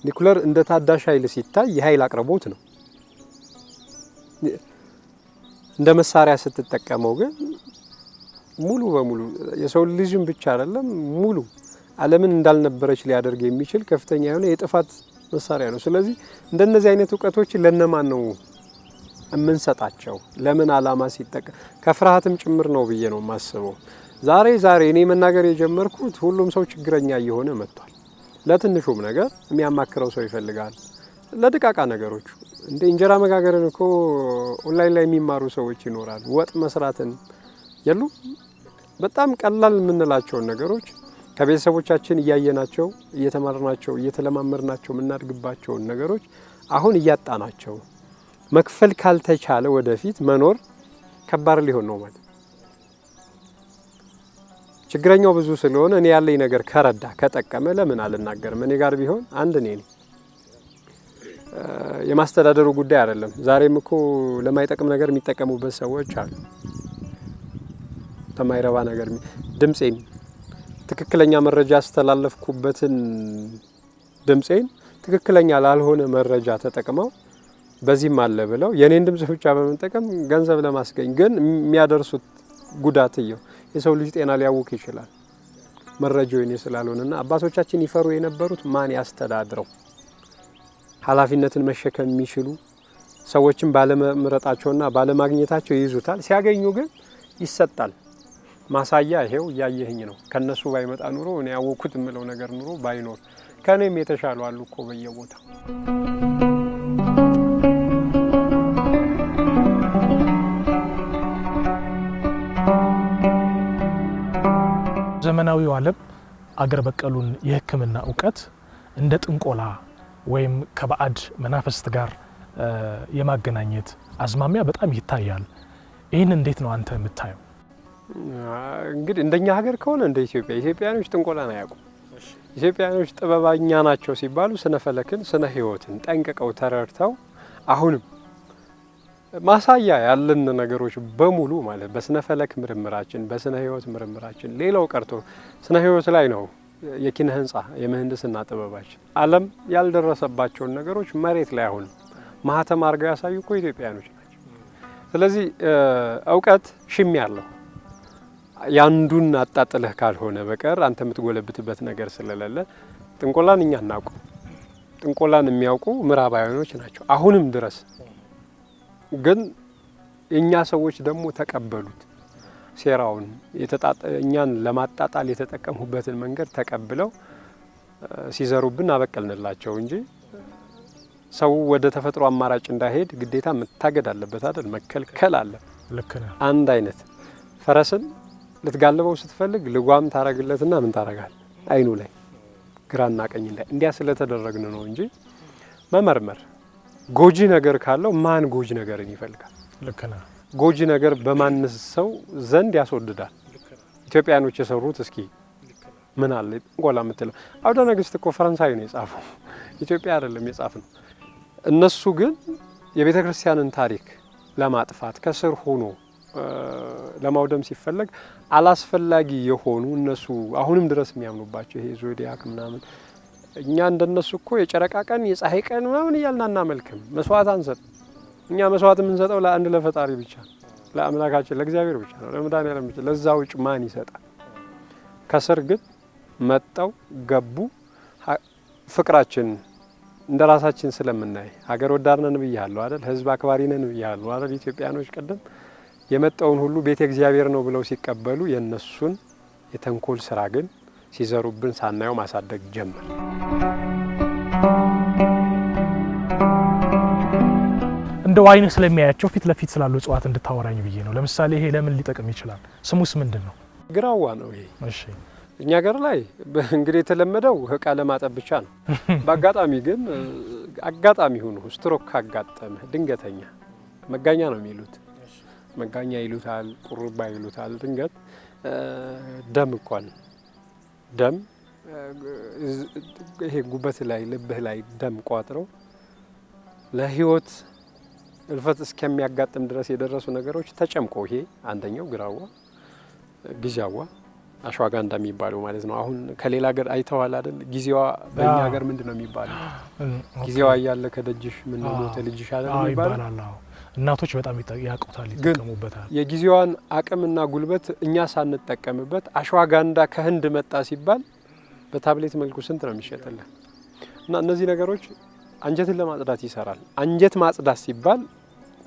ኒኩለር እንደ ታዳሽ ኃይል ሲታይ የኃይል አቅርቦት ነው። እንደ መሳሪያ ስትጠቀመው ግን ሙሉ በሙሉ የሰው ልጅም ብቻ አይደለም ሙሉ ዓለምን እንዳልነበረች ሊያደርግ የሚችል ከፍተኛ የሆነ የጥፋት መሳሪያ ነው። ስለዚህ እንደነዚህ አይነት እውቀቶች ለነማን ነው የምንሰጣቸው? ለምን ዓላማ ሲጠቀም? ከፍርሃትም ጭምር ነው ብዬ ነው የማስበው። ዛሬ እኔ መናገር የጀመርኩት ሁሉም ሰው ችግረኛ እየሆነ መጥቷል። ለትንሹም ነገር የሚያማክረው ሰው ይፈልጋል። ለድቃቃ ነገሮች እንደ እንጀራ መጋገርን እኮ ኦንላይን ላይ የሚማሩ ሰዎች ይኖራሉ። ወጥ መስራትን የሉ በጣም ቀላል የምንላቸውን ነገሮች ከቤተሰቦቻችን እያየናቸው እየተማርናቸው እየተለማመርናቸው የምናድግባቸውን ነገሮች አሁን እያጣናቸው መክፈል ካልተቻለ ወደፊት መኖር ከባድ ሊሆን ነው ማለት። ችግረኛው ብዙ ስለሆነ እኔ ያለኝ ነገር ከረዳ ከጠቀመ ለምን አልናገርም? እኔ ጋር ቢሆን አንድ እኔ ነኝ። የማስተዳደሩ ጉዳይ አይደለም። ዛሬም እኮ ለማይጠቅም ነገር የሚጠቀሙበት ሰዎች አሉ። ተማይረባ ነገር ድምጼን ትክክለኛ መረጃ አስተላለፍኩበትን ድምጼን ትክክለኛ ላልሆነ መረጃ ተጠቅመው በዚህም አለ ብለው የኔን ድምጽ ብቻ በመጠቀም ገንዘብ ለማስገኝ ግን የሚያደርሱት ጉዳትየው የሰው ልጅ ጤና ሊያውክ ይችላል። መረጃው የኔ ስላልሆነና አባቶቻችን ይፈሩ የነበሩት ማን ያስተዳድረው፣ ኃላፊነትን መሸከም የሚችሉ ሰዎችን ባለመምረጣቸውና ባለማግኘታቸው ይይዙታል። ሲያገኙ ግን ይሰጣል። ማሳያ ይሄው እያየህኝ ነው። ከነሱ ባይመጣ ኑሮ እኔ ያወኩት የምለው ነገር ኑሮ ባይኖር ከኔም የተሻሉ አሉ እኮ በየቦታው። ዘመናዊው ዓለም አገር በቀሉን የሕክምና እውቀት እንደ ጥንቆላ ወይም ከባዕድ መናፍስት ጋር የማገናኘት አዝማሚያ በጣም ይታያል። ይህን እንዴት ነው አንተ የምታየው? እንግዲህ እንደኛ ሀገር ከሆነ እንደ ኢትዮጵያኖች ጥንቆላን አያውቁም። ኢትዮጵያኖች ጥበበኛ ናቸው ሲባሉ ስነ ፈለክን ስነ ሕይወትን ጠንቅቀው ተረድተው አሁንም ማሳያ ያለን ነገሮች በሙሉ ማለት በስነ ፈለክ ምርምራችን በስነ ሕይወት ምርምራችን ሌላው ቀርቶ ስነ ሕይወት ላይ ነው የኪነ ህንጻ የምህንድስና ጥበባችን ዓለም ያልደረሰባቸውን ነገሮች መሬት ላይ አሁን ማህተም አድርገው ያሳዩ እኮ ኢትዮጵያኖች ናቸው። ስለዚህ እውቀት ሽም ያለው ያንዱን አጣጥለህ ካልሆነ በቀር አንተ የምትጎለብትበት ነገር ስለሌለ ጥንቆላን እኛ እናውቁ። ጥንቆላን የሚያውቁ ምዕራባውያኖች ናቸው አሁንም ድረስ። ግን እኛ ሰዎች ደግሞ ተቀበሉት። ሴራውን እኛን ለማጣጣል የተጠቀሙበትን መንገድ ተቀብለው ሲዘሩብን አበቀልንላቸው እንጂ ሰው ወደ ተፈጥሮ አማራጭ እንዳይሄድ ግዴታ መታገድ አለበት አይደል? መከልከል አለ። ልክ ነው። አንድ አይነት ፈረስን ልትጋልበው ስትፈልግ ልጓም ታረግለትና ምን ታረጋል? አይኑ ላይ ግራና ቀኝ ላይ እንዲያ ስለተደረግን ነው እንጂ መመርመር ጎጂ ነገር ካለው ማን ጎጂ ነገርን ይፈልጋል? ልክ ነው። ጎጂ ነገር በማንስ ሰው ዘንድ ያስወድዳል? ኢትዮጵያኖች የሰሩት እስኪ ምን አለ? ጥንቆላ የምትለው አውደ ነገስት እኮ ፈረንሳይ ነው የጻፈው፣ ኢትዮጵያ አይደለም የጻፈው። እነሱ ግን የቤተ ክርስቲያንን ታሪክ ለማጥፋት ከስር ሆኖ ለማውደም ሲፈለግ አላስፈላጊ የሆኑ እነሱ አሁንም ድረስ የሚያምኑባቸው ይሄ ዞዲያክ ምናምን እኛ እንደነሱ እኮ የጨረቃ ቀን የፀሐይ ቀን ምናምን እያልን አናመልክም። መስዋዕት አንሰጥ። እኛ መስዋዕት የምንሰጠው ለአንድ ለፈጣሪ ብቻ ለአምላካችን ለእግዚአብሔር ብቻ ነው፣ ለመድኃኒዓለም ብቻ። ለዛ ውጭ ማን ይሰጣል? ከስር ግን መጣው ገቡ ፍቅራችን እንደ ራሳችን ስለምናይ ሀገር ወዳድ ነን ብያለሁ አይደል? ህዝብ አክባሪ ነን ብያለሁ አይደል? ኢትዮጵያኖች ቀደም የመጣውን ሁሉ ቤተ እግዚአብሔር ነው ብለው ሲቀበሉ የነሱን የተንኮል ስራ ግን ሲዘሩብን ሳናየው ማሳደግ ጀመር። እንደው አይን ስለሚያያቸው ፊት ለፊት ስላሉ እጽዋት እንድታወራኝ ብዬ ነው። ለምሳሌ ይሄ ለምን ሊጠቅም ይችላል? ስሙስ ምንድን ነው? ግራዋ ነው ይሄ። እሺ እኛ ሀገር ላይ እንግዲህ የተለመደው እቃ ለማጠብ ብቻ ነው። በአጋጣሚ ግን አጋጣሚ ሆኖ ስትሮክ ካጋጠመ ድንገተኛ መጋኛ ነው የሚሉት፣ መጋኛ ይሉታል፣ ቁርባ ይሉታል። ድንገት ደም እንኳን ደም ይሄ ጉበት ላይ ልብህ ላይ ደም ቋጥረው ለህይወት እልፈት እስከሚያጋጥም ድረስ የደረሱ ነገሮች ተጨምቆ ይሄ አንደኛው ግራዋ፣ ጊዜዋ አሽዋጋንዳ የሚባለው ማለት ነው። አሁን ከሌላ ሀገር አይተዋል አይደል? ጊዜዋ በእኛ ሀገር ምንድን ነው የሚባለው? ጊዜዋ እያለ ከደጅሽ ምን ሞተ ልጅሽ አይደል የሚባለው? እናቶች በጣም ያውቁታል፣ ይጠቀሙበታል። የጊዜዋን አቅምና ጉልበት እኛ ሳንጠቀምበት አሽዋጋንዳ ከህንድ መጣ ሲባል በታብሌት መልኩ ስንት ነው የሚሸጥልን? እና እነዚህ ነገሮች አንጀትን ለማጽዳት ይሰራል። አንጀት ማጽዳት ሲባል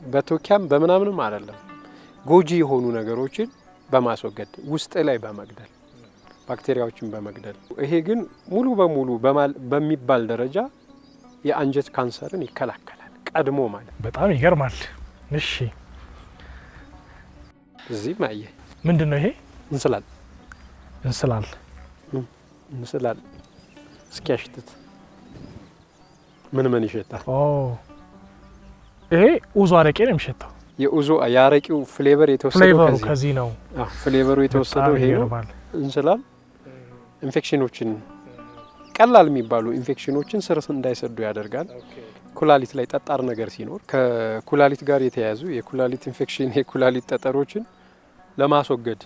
በቶኪያም በምናምንም አይደለም፣ ጎጂ የሆኑ ነገሮችን በማስወገድ ውስጥ ላይ በመግደል ባክቴሪያዎችን በመግደል ይሄ ግን ሙሉ በሙሉ በሚባል ደረጃ የአንጀት ካንሰርን ይከላከላል ቀድሞ ማለት። በጣም ይገርማል። እሺ እዚህ ማየ ምንድን ነው ይሄ? እንስላል እንስላል እንስላል እስኪያሽትት ምን ይሸታል? ኦ ይሄ ኡዞ አረቄ ነው የሚሸታው። የኡዞ ያረቂው ፍሌቨር የተወሰደው ከዚህ ነው። ፍሌቨሩ የተወሰደው ይሄ ነው። እንስላል ኢንፌክሽኖችን ቀላል የሚባሉ ኢንፌክሽኖችን ስር እንዳይሰዱ ያደርጋል። ኩላሊት ላይ ጠጣር ነገር ሲኖር ከኩላሊት ጋር የተያያዙ የኩላሊት ኢንፌክሽን የኩላሊት ጠጠሮችን ለማስወገድ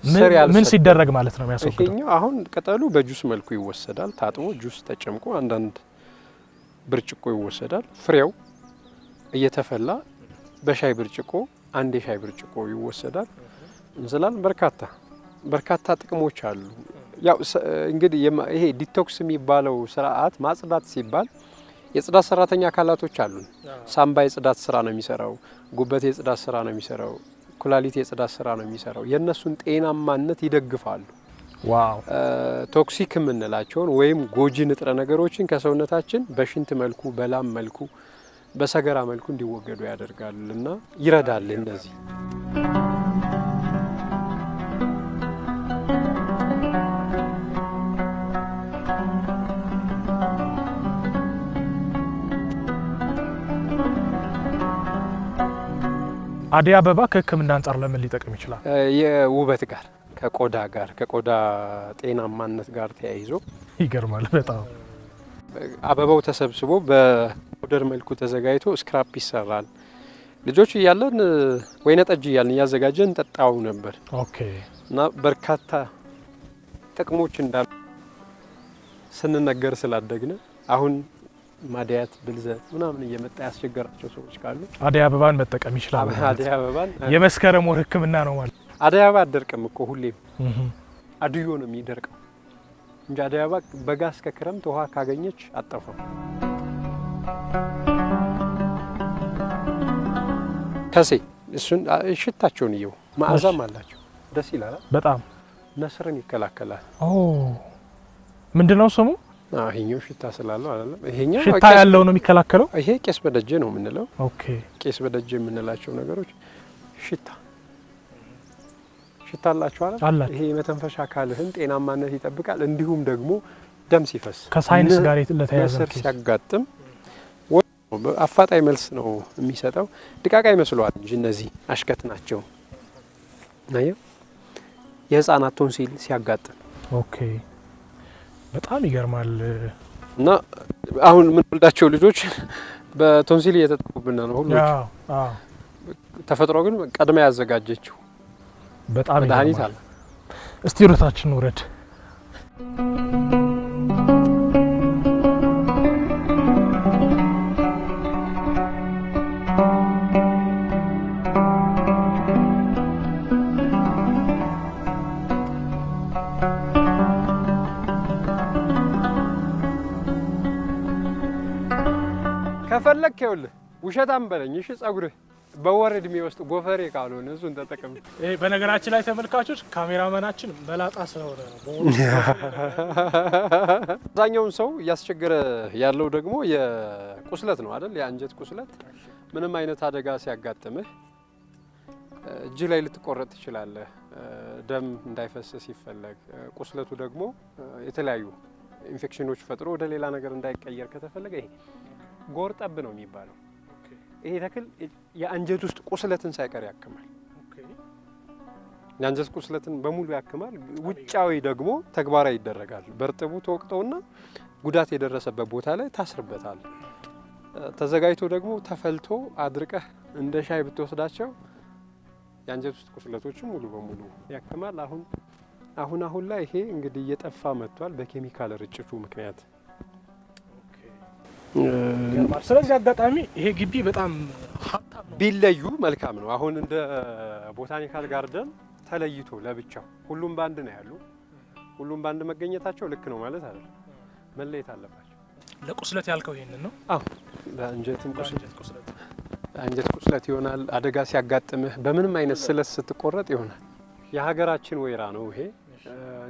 ምን ሲደረግ ማለት ነው የሚያስወግደው? ይሄኛው አሁን ቅጠሉ በጁስ መልኩ ይወሰዳል። ታጥቦ ጁስ ተጨምቆ አንዳንድ ብርጭቆ ይወሰዳል። ፍሬው እየተፈላ በሻይ ብርጭቆ አንድ የሻይ ብርጭቆ ይወሰዳል። እንስላል በርካታ ጥቅሞች አሉ። ያው እንግዲህ ይሄ ዲቶክስ የሚባለው ስርዓት ማጽዳት ሲባል የጽዳት ሰራተኛ አካላቶች አሉን። ሳምባ የጽዳት ስራ ነው የሚሰራው፣ ጉበት የጽዳት ስራ ነው የሚሰራው፣ ኩላሊት የጽዳት ስራ ነው የሚሰራው። የእነሱን ጤናማነት ይደግፋሉ። ዋው ቶክሲክ የምንላቸውን ወይም ጎጂ ንጥረ ነገሮችን ከሰውነታችን በሽንት መልኩ በላም መልኩ በሰገራ መልኩ እንዲወገዱ ያደርጋልና ይረዳል። እነዚህ አደይ አበባ ከሕክምና አንጻር ለምን ሊጠቅም ይችላል? የውበት ጋር ከቆዳ ጤናማነት ጋር ተያይዞ ይገርማል በጣም። አበባው ተሰብስቦ በፓውደር መልኩ ተዘጋጅቶ ስክራፕ ይሰራል። ልጆች እያለን ወይነ ጠጅ እያለን እያዘጋጀን እንጠጣው ነበር። ኦኬ። እና በርካታ ጥቅሞች እንዳሉ ስንነገር ስላደግን አሁን ማዲያት ብልዘት ምናምን እየመጣ ያስቸገራቸው ሰዎች ካሉ አደይ አበባን መጠቀም ይችላል። አደይ አበባን የመስከረም ወር ሕክምና ነው ማለት። አደይ አበባ አደርቅም እኮ ሁሌም አድዮ ነው የሚደርቀው እንጂ አደይ አበባ በጋ እስከ ክረምት ውሃ ካገኘች አጠፋው። ከሴ እሱን ሽታቸውን ይየው፣ ማዕዛም አላቸው፣ ደስ ይላል በጣም። ነስርን ይከላከላል። ኦ ምንድነው ስሙ? ይሄኛው ሽታ ስላለው አይደለም። ይሄኛው ሽታ ያለው ነው የሚከላከለው። ይሄ ቄስ በደጀ ነው የምንለው። ኦኬ። ቄስ በደጀ የምንላቸው ነገሮች ሽታ አላቸው አይደል? ይሄ የመተንፈሻ አካልህን ጤናማነት ይጠብቃል። እንዲሁም ደግሞ ደም ሲፈስ ከሳይንስ ጋር ለተያያዘ ሲያጋጥም አፋጣኝ መልስ ነው የሚሰጠው። ድቃቃ ይመስለዋል እንጂ እነዚህ አሽከት ናቸው። ናየው የህፃናት ቶንሲል ሲያጋጥም። ኦኬ በጣም ይገርማል። እና አሁን ምን ወልዳቸው ልጆች በቶንሲል እየተጠቁብን ነው ሁሉ። ተፈጥሮ ግን ቀድማ ያዘጋጀችው በጣም መድኃኒት አለ። እስቲ ሮታችን ውረድ። ከፈለክ ይኸውልህ ውሸታም በለኝ እሺ። ጸጉርህ በወር እድሜ ውስጥ ጎፈሬ ካልሆነ እሱን ተጠቀም። በነገራችን ላይ ተመልካቾች ካሜራማናችን መላጣ ስለሆነ ነው። አብዛኛውን ሰው እያስቸገረ ያለው ደግሞ የቁስለት ነው አይደል? የአንጀት ቁስለት። ምንም አይነት አደጋ ሲያጋጥምህ እጅ ላይ ልትቆረጥ ትችላለህ። ደም እንዳይፈስ ሲፈለግ፣ ቁስለቱ ደግሞ የተለያዩ ኢንፌክሽኖች ፈጥሮ ወደ ሌላ ነገር እንዳይቀየር ከተፈለገ ይሄ ጎርጠብ ነው የሚባለው። ይሄ ተክል የአንጀት ውስጥ ቁስለትን ሳይቀር ያክማል። የአንጀት ቁስለትን በሙሉ ያክማል። ውጫዊ ደግሞ ተግባራዊ ይደረጋል። በርጥቡ ተወቅጠውና ጉዳት የደረሰበት ቦታ ላይ ታስርበታል። ተዘጋጅቶ ደግሞ ተፈልቶ አድርቀህ እንደ ሻይ ብትወስዳቸው የአንጀት ውስጥ ቁስለቶችን ሙሉ በሙሉ ያክማል። አሁን ላይ ይሄ እንግዲህ እየጠፋ መጥቷል በኬሚካል ርጭቱ ምክንያት። ስለዚህ አጋጣሚ ይሄ ግቢ በጣም ሀብታም ነው። ቢለዩ መልካም ነው። አሁን እንደ ቦታኒካል ጋርደን ተለይቶ ለብቻው ሁሉም ባንድ ነው ያሉ። ሁሉም ባንድ መገኘታቸው ልክ ነው ማለት አይደለም፣ መለየት አለባቸው። ለቁስለት ያልከው ይሄንን ነው? አዎ፣ ለአንጀትም ቁስለት አንጀት ቁስለት ይሆናል። አደጋ ሲያጋጥምህ በምንም አይነት ስለት ስትቆረጥ ይሆናል። የሀገራችን ወይራ ነው ይሄ።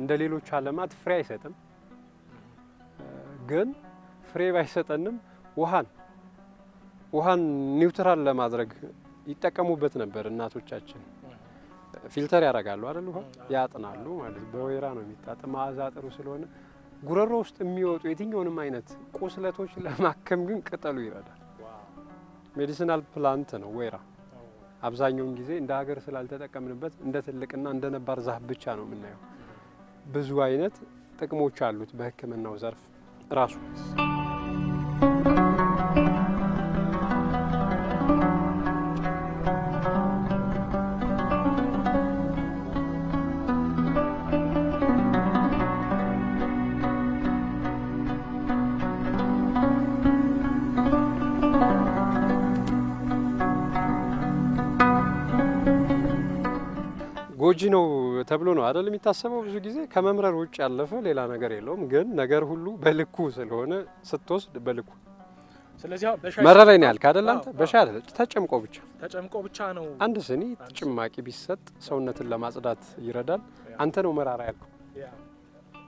እንደ ሌሎች አለማት ፍሬ አይሰጥም፣ ግን ፍሬ ባይሰጠንም ውሃን ኒውትራል ለማድረግ ይጠቀሙበት ነበር እናቶቻችን። ፊልተር ያደርጋሉ አይደል? ውሃ ያጥናሉ ማለት በወይራ ነው የሚጣጥ። መዓዛ ጥሩ ስለሆነ ጉረሮ ውስጥ የሚወጡ የትኛውንም አይነት ቁስለቶች ለማከም ግን ቅጠሉ ይረዳል። ሜዲሲናል ፕላንት ነው ወይራ። አብዛኛውን ጊዜ እንደ ሀገር ስላልተጠቀምንበት እንደ ትልቅና እንደ ነባር ዛፍ ብቻ ነው የምናየው። ብዙ አይነት ጥቅሞች አሉት በሕክምናው ዘርፍ ራሱ። ጎጂ ነው ተብሎ ነው አይደል የሚታሰበው። ብዙ ጊዜ ከመምረር ውጭ ያለፈ ሌላ ነገር የለውም። ግን ነገር ሁሉ በልኩ ስለሆነ ስትወስድ በልኩ። ስለዚህ በሻይ መረረኝ ነው ያልክ አይደል አንተ? በሻይ አይደል ተጨምቆ ብቻ ነው። አንድ ስኒ ጭማቂ ቢሰጥ ሰውነትን ለማጽዳት ይረዳል። አንተ ነው መራራ ያልከው።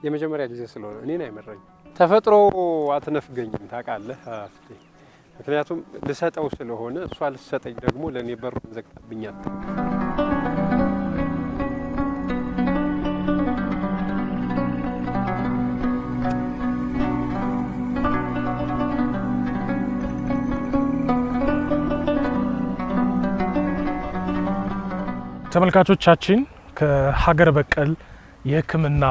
የመጀመሪያ ጊዜ ስለሆነ እኔን አይመረኝ። ተፈጥሮ አትነፍገኝም ታውቃለህ። ምክንያቱም ልሰጠው ስለሆነ እሷ ልሰጠኝ ደግሞ ለእኔ በሩን ዘግታብኛል። ተመልካቾቻችን ከሀገር በቀል የሕክምና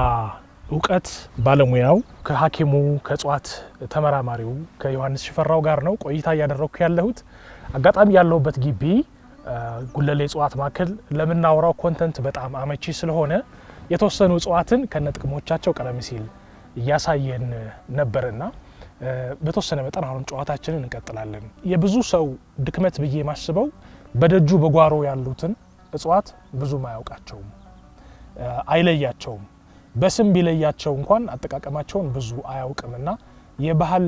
እውቀት ባለሙያው ከሐኪሙ ከእጽዋት ተመራማሪው ከዮሐንስ ሽፈራው ጋር ነው ቆይታ እያደረኩ ያለሁት። አጋጣሚ ያለሁበት ግቢ ጉለሌ እጽዋት ማዕከል ለምናወራው ኮንተንት በጣም አመቺ ስለሆነ የተወሰኑ እጽዋትን ከነጥቅሞቻቸው ቀደም ሲል እያሳየን ነበርና በተወሰነ መጠን አሁን ጨዋታችንን እንቀጥላለን። የብዙ ሰው ድክመት ብዬ ማስበው በደጁ በጓሮ ያሉትን እጽዋት ብዙም አያውቃቸውም፣ አይለያቸውም። በስም ቢለያቸው እንኳን አጠቃቀማቸውን ብዙ አያውቅምና የባህል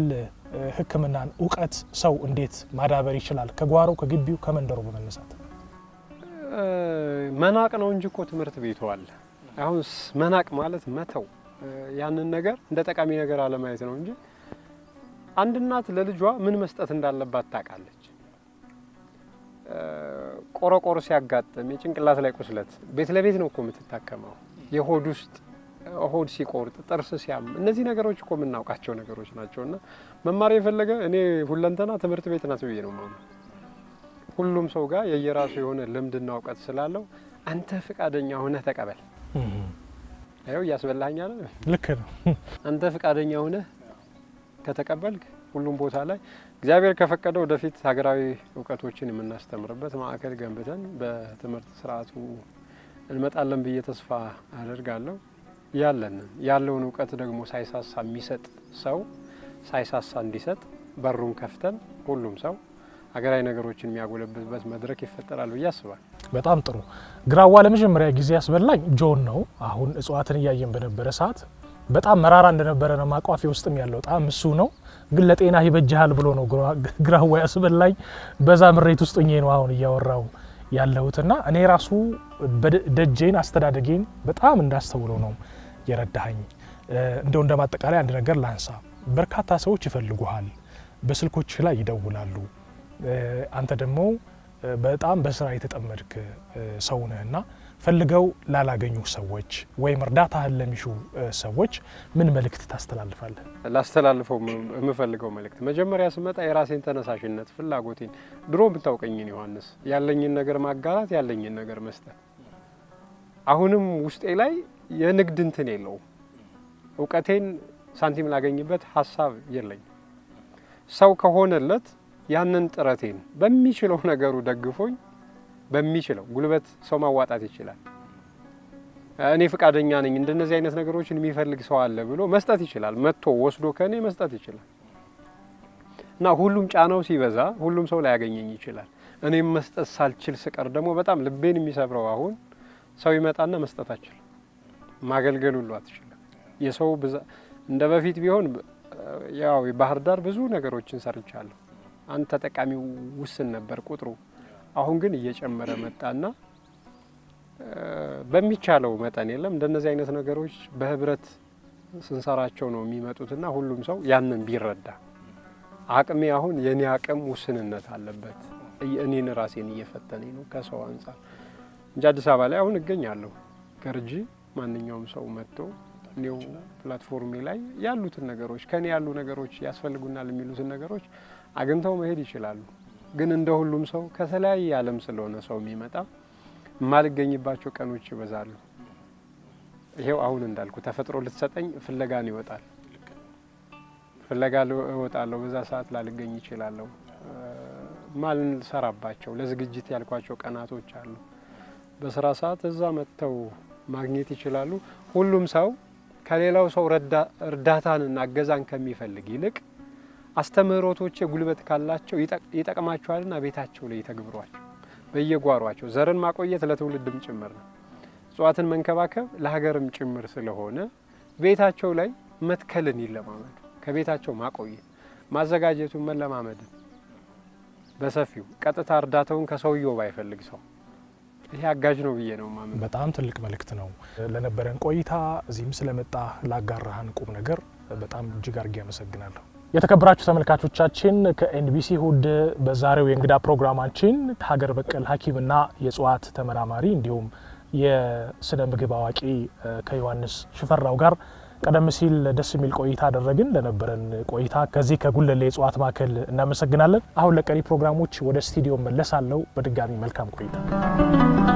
ሕክምናን እውቀት ሰው እንዴት ማዳበር ይችላል? ከጓሮ ከግቢው ከመንደሩ በመነሳት መናቅ ነው እንጂ እኮ ትምህርት ቤቱ አለ። አሁን መናቅ ማለት መተው፣ ያንን ነገር እንደ ጠቃሚ ነገር አለማየት ነው እንጂ አንድ እናት ለልጇ ምን መስጠት እንዳለባት ታውቃለች። ቆረቆር ሲያጋጥም የጭንቅላት ላይ ቁስለት ቤት ለቤት ነው እኮ የምትታከመው። የሆድ ውስጥ ሆድ ሲቆርጥ፣ ጥርስ ሲያም፣ እነዚህ ነገሮች እኮ የምናውቃቸው ነገሮች ናቸውና መማር የፈለገ እኔ ሁለንተና ትምህርት ቤት ናት ብዬ ነው ማለት። ሁሉም ሰው ጋር የየራሱ የሆነ ልምድና እውቀት ስላለው አንተ ፍቃደኛ ሆነህ ተቀበል። አይው እያስበላኸኝ አይደል? ልክ ነው። አንተ ፍቃደኛ ሆነህ ከተቀበልክ ሁሉም ቦታ ላይ እግዚአብሔር ከፈቀደ ወደፊት ሀገራዊ እውቀቶችን የምናስተምርበት ማዕከል ገንብተን በትምህርት ስርዓቱ እንመጣለን ብዬ ተስፋ አደርጋለሁ። ያለውን እውቀት ደግሞ ሳይሳሳ የሚሰጥ ሰው ሳይሳሳ እንዲሰጥ በሩን ከፍተን ሁሉም ሰው ሀገራዊ ነገሮችን የሚያጎለብትበት መድረክ ይፈጠራል ብዬ አስባለሁ። በጣም ጥሩ። ግራዋ ለመጀመሪያ ጊዜ ያስበላኝ ጆን ነው። አሁን እጽዋትን እያየን በነበረ ሰዓት በጣም መራራ እንደነበረ ነው ማቋፊ ውስጥም ያለው ጣም እሱ ነው። ግን ለጤና ይበጃል ብሎ ነው ግራዋ ያስበላኝ። በዛ ምሬት ውስጥ ሆኜ ነው አሁን እያወራው ያለሁትና እኔ ራሱ ደጄን አስተዳደጌን በጣም እንዳስተውለው ነው የረዳኸኝ። እንደው እንደማጠቃላይ አንድ ነገር ላንሳ። በርካታ ሰዎች ይፈልጉሃል፣ በስልኮች ላይ ይደውላሉ። አንተ ደግሞ በጣም በስራ የተጠመድክ ሰው ነህና ፈልገው ላላገኙ ሰዎች ወይም እርዳታህን ለሚሹ ሰዎች ምን መልእክት ታስተላልፋለህ? ላስተላልፈው የምፈልገው መልእክት መጀመሪያ ስመጣ የራሴን ተነሳሽነት ፍላጎቴን ድሮ ብታውቀኝን ዮሐንስ ያለኝን ነገር ማጋራት ያለኝን ነገር መስጠት አሁንም ውስጤ ላይ የንግድ እንትን የለውም። እውቀቴን ሳንቲም ላገኝበት ሀሳብ የለኝም። ሰው ከሆነለት ያንን ጥረቴን በሚችለው ነገሩ ደግፎኝ በሚችለው ጉልበት ሰው ማዋጣት ይችላል። እኔ ፍቃደኛ ነኝ እንደነዚህ አይነት ነገሮችን የሚፈልግ ሰው አለ ብሎ መስጠት ይችላል። መጥቶ ወስዶ ከኔ መስጠት ይችላል። እና ሁሉም ጫናው ሲበዛ ሁሉም ሰው ላይ ያገኘኝ ይችላል። እኔም መስጠት ሳልችል ስቀር ደግሞ በጣም ልቤን የሚሰብረው አሁን ሰው ይመጣና መስጠት አይችልም፣ ማገልገል ሁሉ አትችልም። የሰው እንደ በፊት ቢሆን ያው የባህር ዳር ብዙ ነገሮችን ሰርቻለሁ። አንድ ተጠቃሚው ውስን ነበር ቁጥሩ። አሁን ግን እየጨመረ መጣና በሚቻለው መጠን የለም እንደነዚህ አይነት ነገሮች በህብረት ስንሰራቸው ነው የሚመጡትና ሁሉም ሰው ያንን ቢረዳ። አቅሜ አሁን የኔ አቅም ውስንነት አለበት። እኔን ራሴን እየፈተነኝ ነው ከሰው አንጻር እንጂ አዲስ አበባ ላይ አሁን እገኛለሁ። ገርጂ ማንኛውም ሰው መጥቶ ኒው ፕላትፎርም ላይ ያሉትን ነገሮች ከኔ ያሉ ነገሮች ያስፈልጉናል የሚሉትን ነገሮች አግኝተው መሄድ ይችላሉ። ግን እንደ ሁሉም ሰው ከተለያየ ዓለም ስለሆነ ሰው የሚመጣ የማልገኝባቸው ቀኖች ይበዛሉ። ይሄው አሁን እንዳልኩ ተፈጥሮ ልትሰጠኝ ፍለጋን ይወጣል። ፍለጋ እወጣለሁ። በዛ ሰዓት ላልገኝ ይችላለሁ። ማልን ሰራባቸው ለዝግጅት ያልኳቸው ቀናቶች አሉ። በስራ ሰዓት እዛ መጥተው ማግኘት ይችላሉ። ሁሉም ሰው ከሌላው ሰው እርዳታንና እገዛን ከሚፈልግ ይልቅ አስተምህሮቶቼ ጉልበት ካላቸው ይጠቅማቸዋልና ቤታቸው ላይ ይተግብሯቸው። በየጓሯቸው ዘርን ማቆየት ለትውልድም ጭምር ነው። እጽዋትን መንከባከብ ለሀገርም ጭምር ስለሆነ ቤታቸው ላይ መትከልን ይለማመዱ። ከቤታቸው ማቆየት ማዘጋጀቱን መለማመድን በሰፊው ቀጥታ እርዳታውን ከሰውየው ባይፈልግ ሰው ይሄ አጋዥ ነው ብዬ ነው ማመን። በጣም ትልቅ መልእክት ነው። ለነበረን ቆይታ እዚህም ስለመጣ ላጋራህን ቁም ነገር በጣም እጅግ አድርጌ አመሰግናለሁ። የተከበራችሁ ተመልካቾቻችን ከኤንቢሲ እሁድ በዛሬው የእንግዳ ፕሮግራማችን ሀገር በቀል ሐኪምና የእጽዋት ተመራማሪ እንዲሁም የስነ ምግብ አዋቂ ከዮሐንስ ሽፈራው ጋር ቀደም ሲል ደስ የሚል ቆይታ አደረግን። ለነበረን ቆይታ ከዚህ ከጉለሌ የእጽዋት ማዕከል እናመሰግናለን። አሁን ለቀሪ ፕሮግራሞች ወደ ስቱዲዮ መለሳለሁ። በድጋሚ መልካም ቆይታ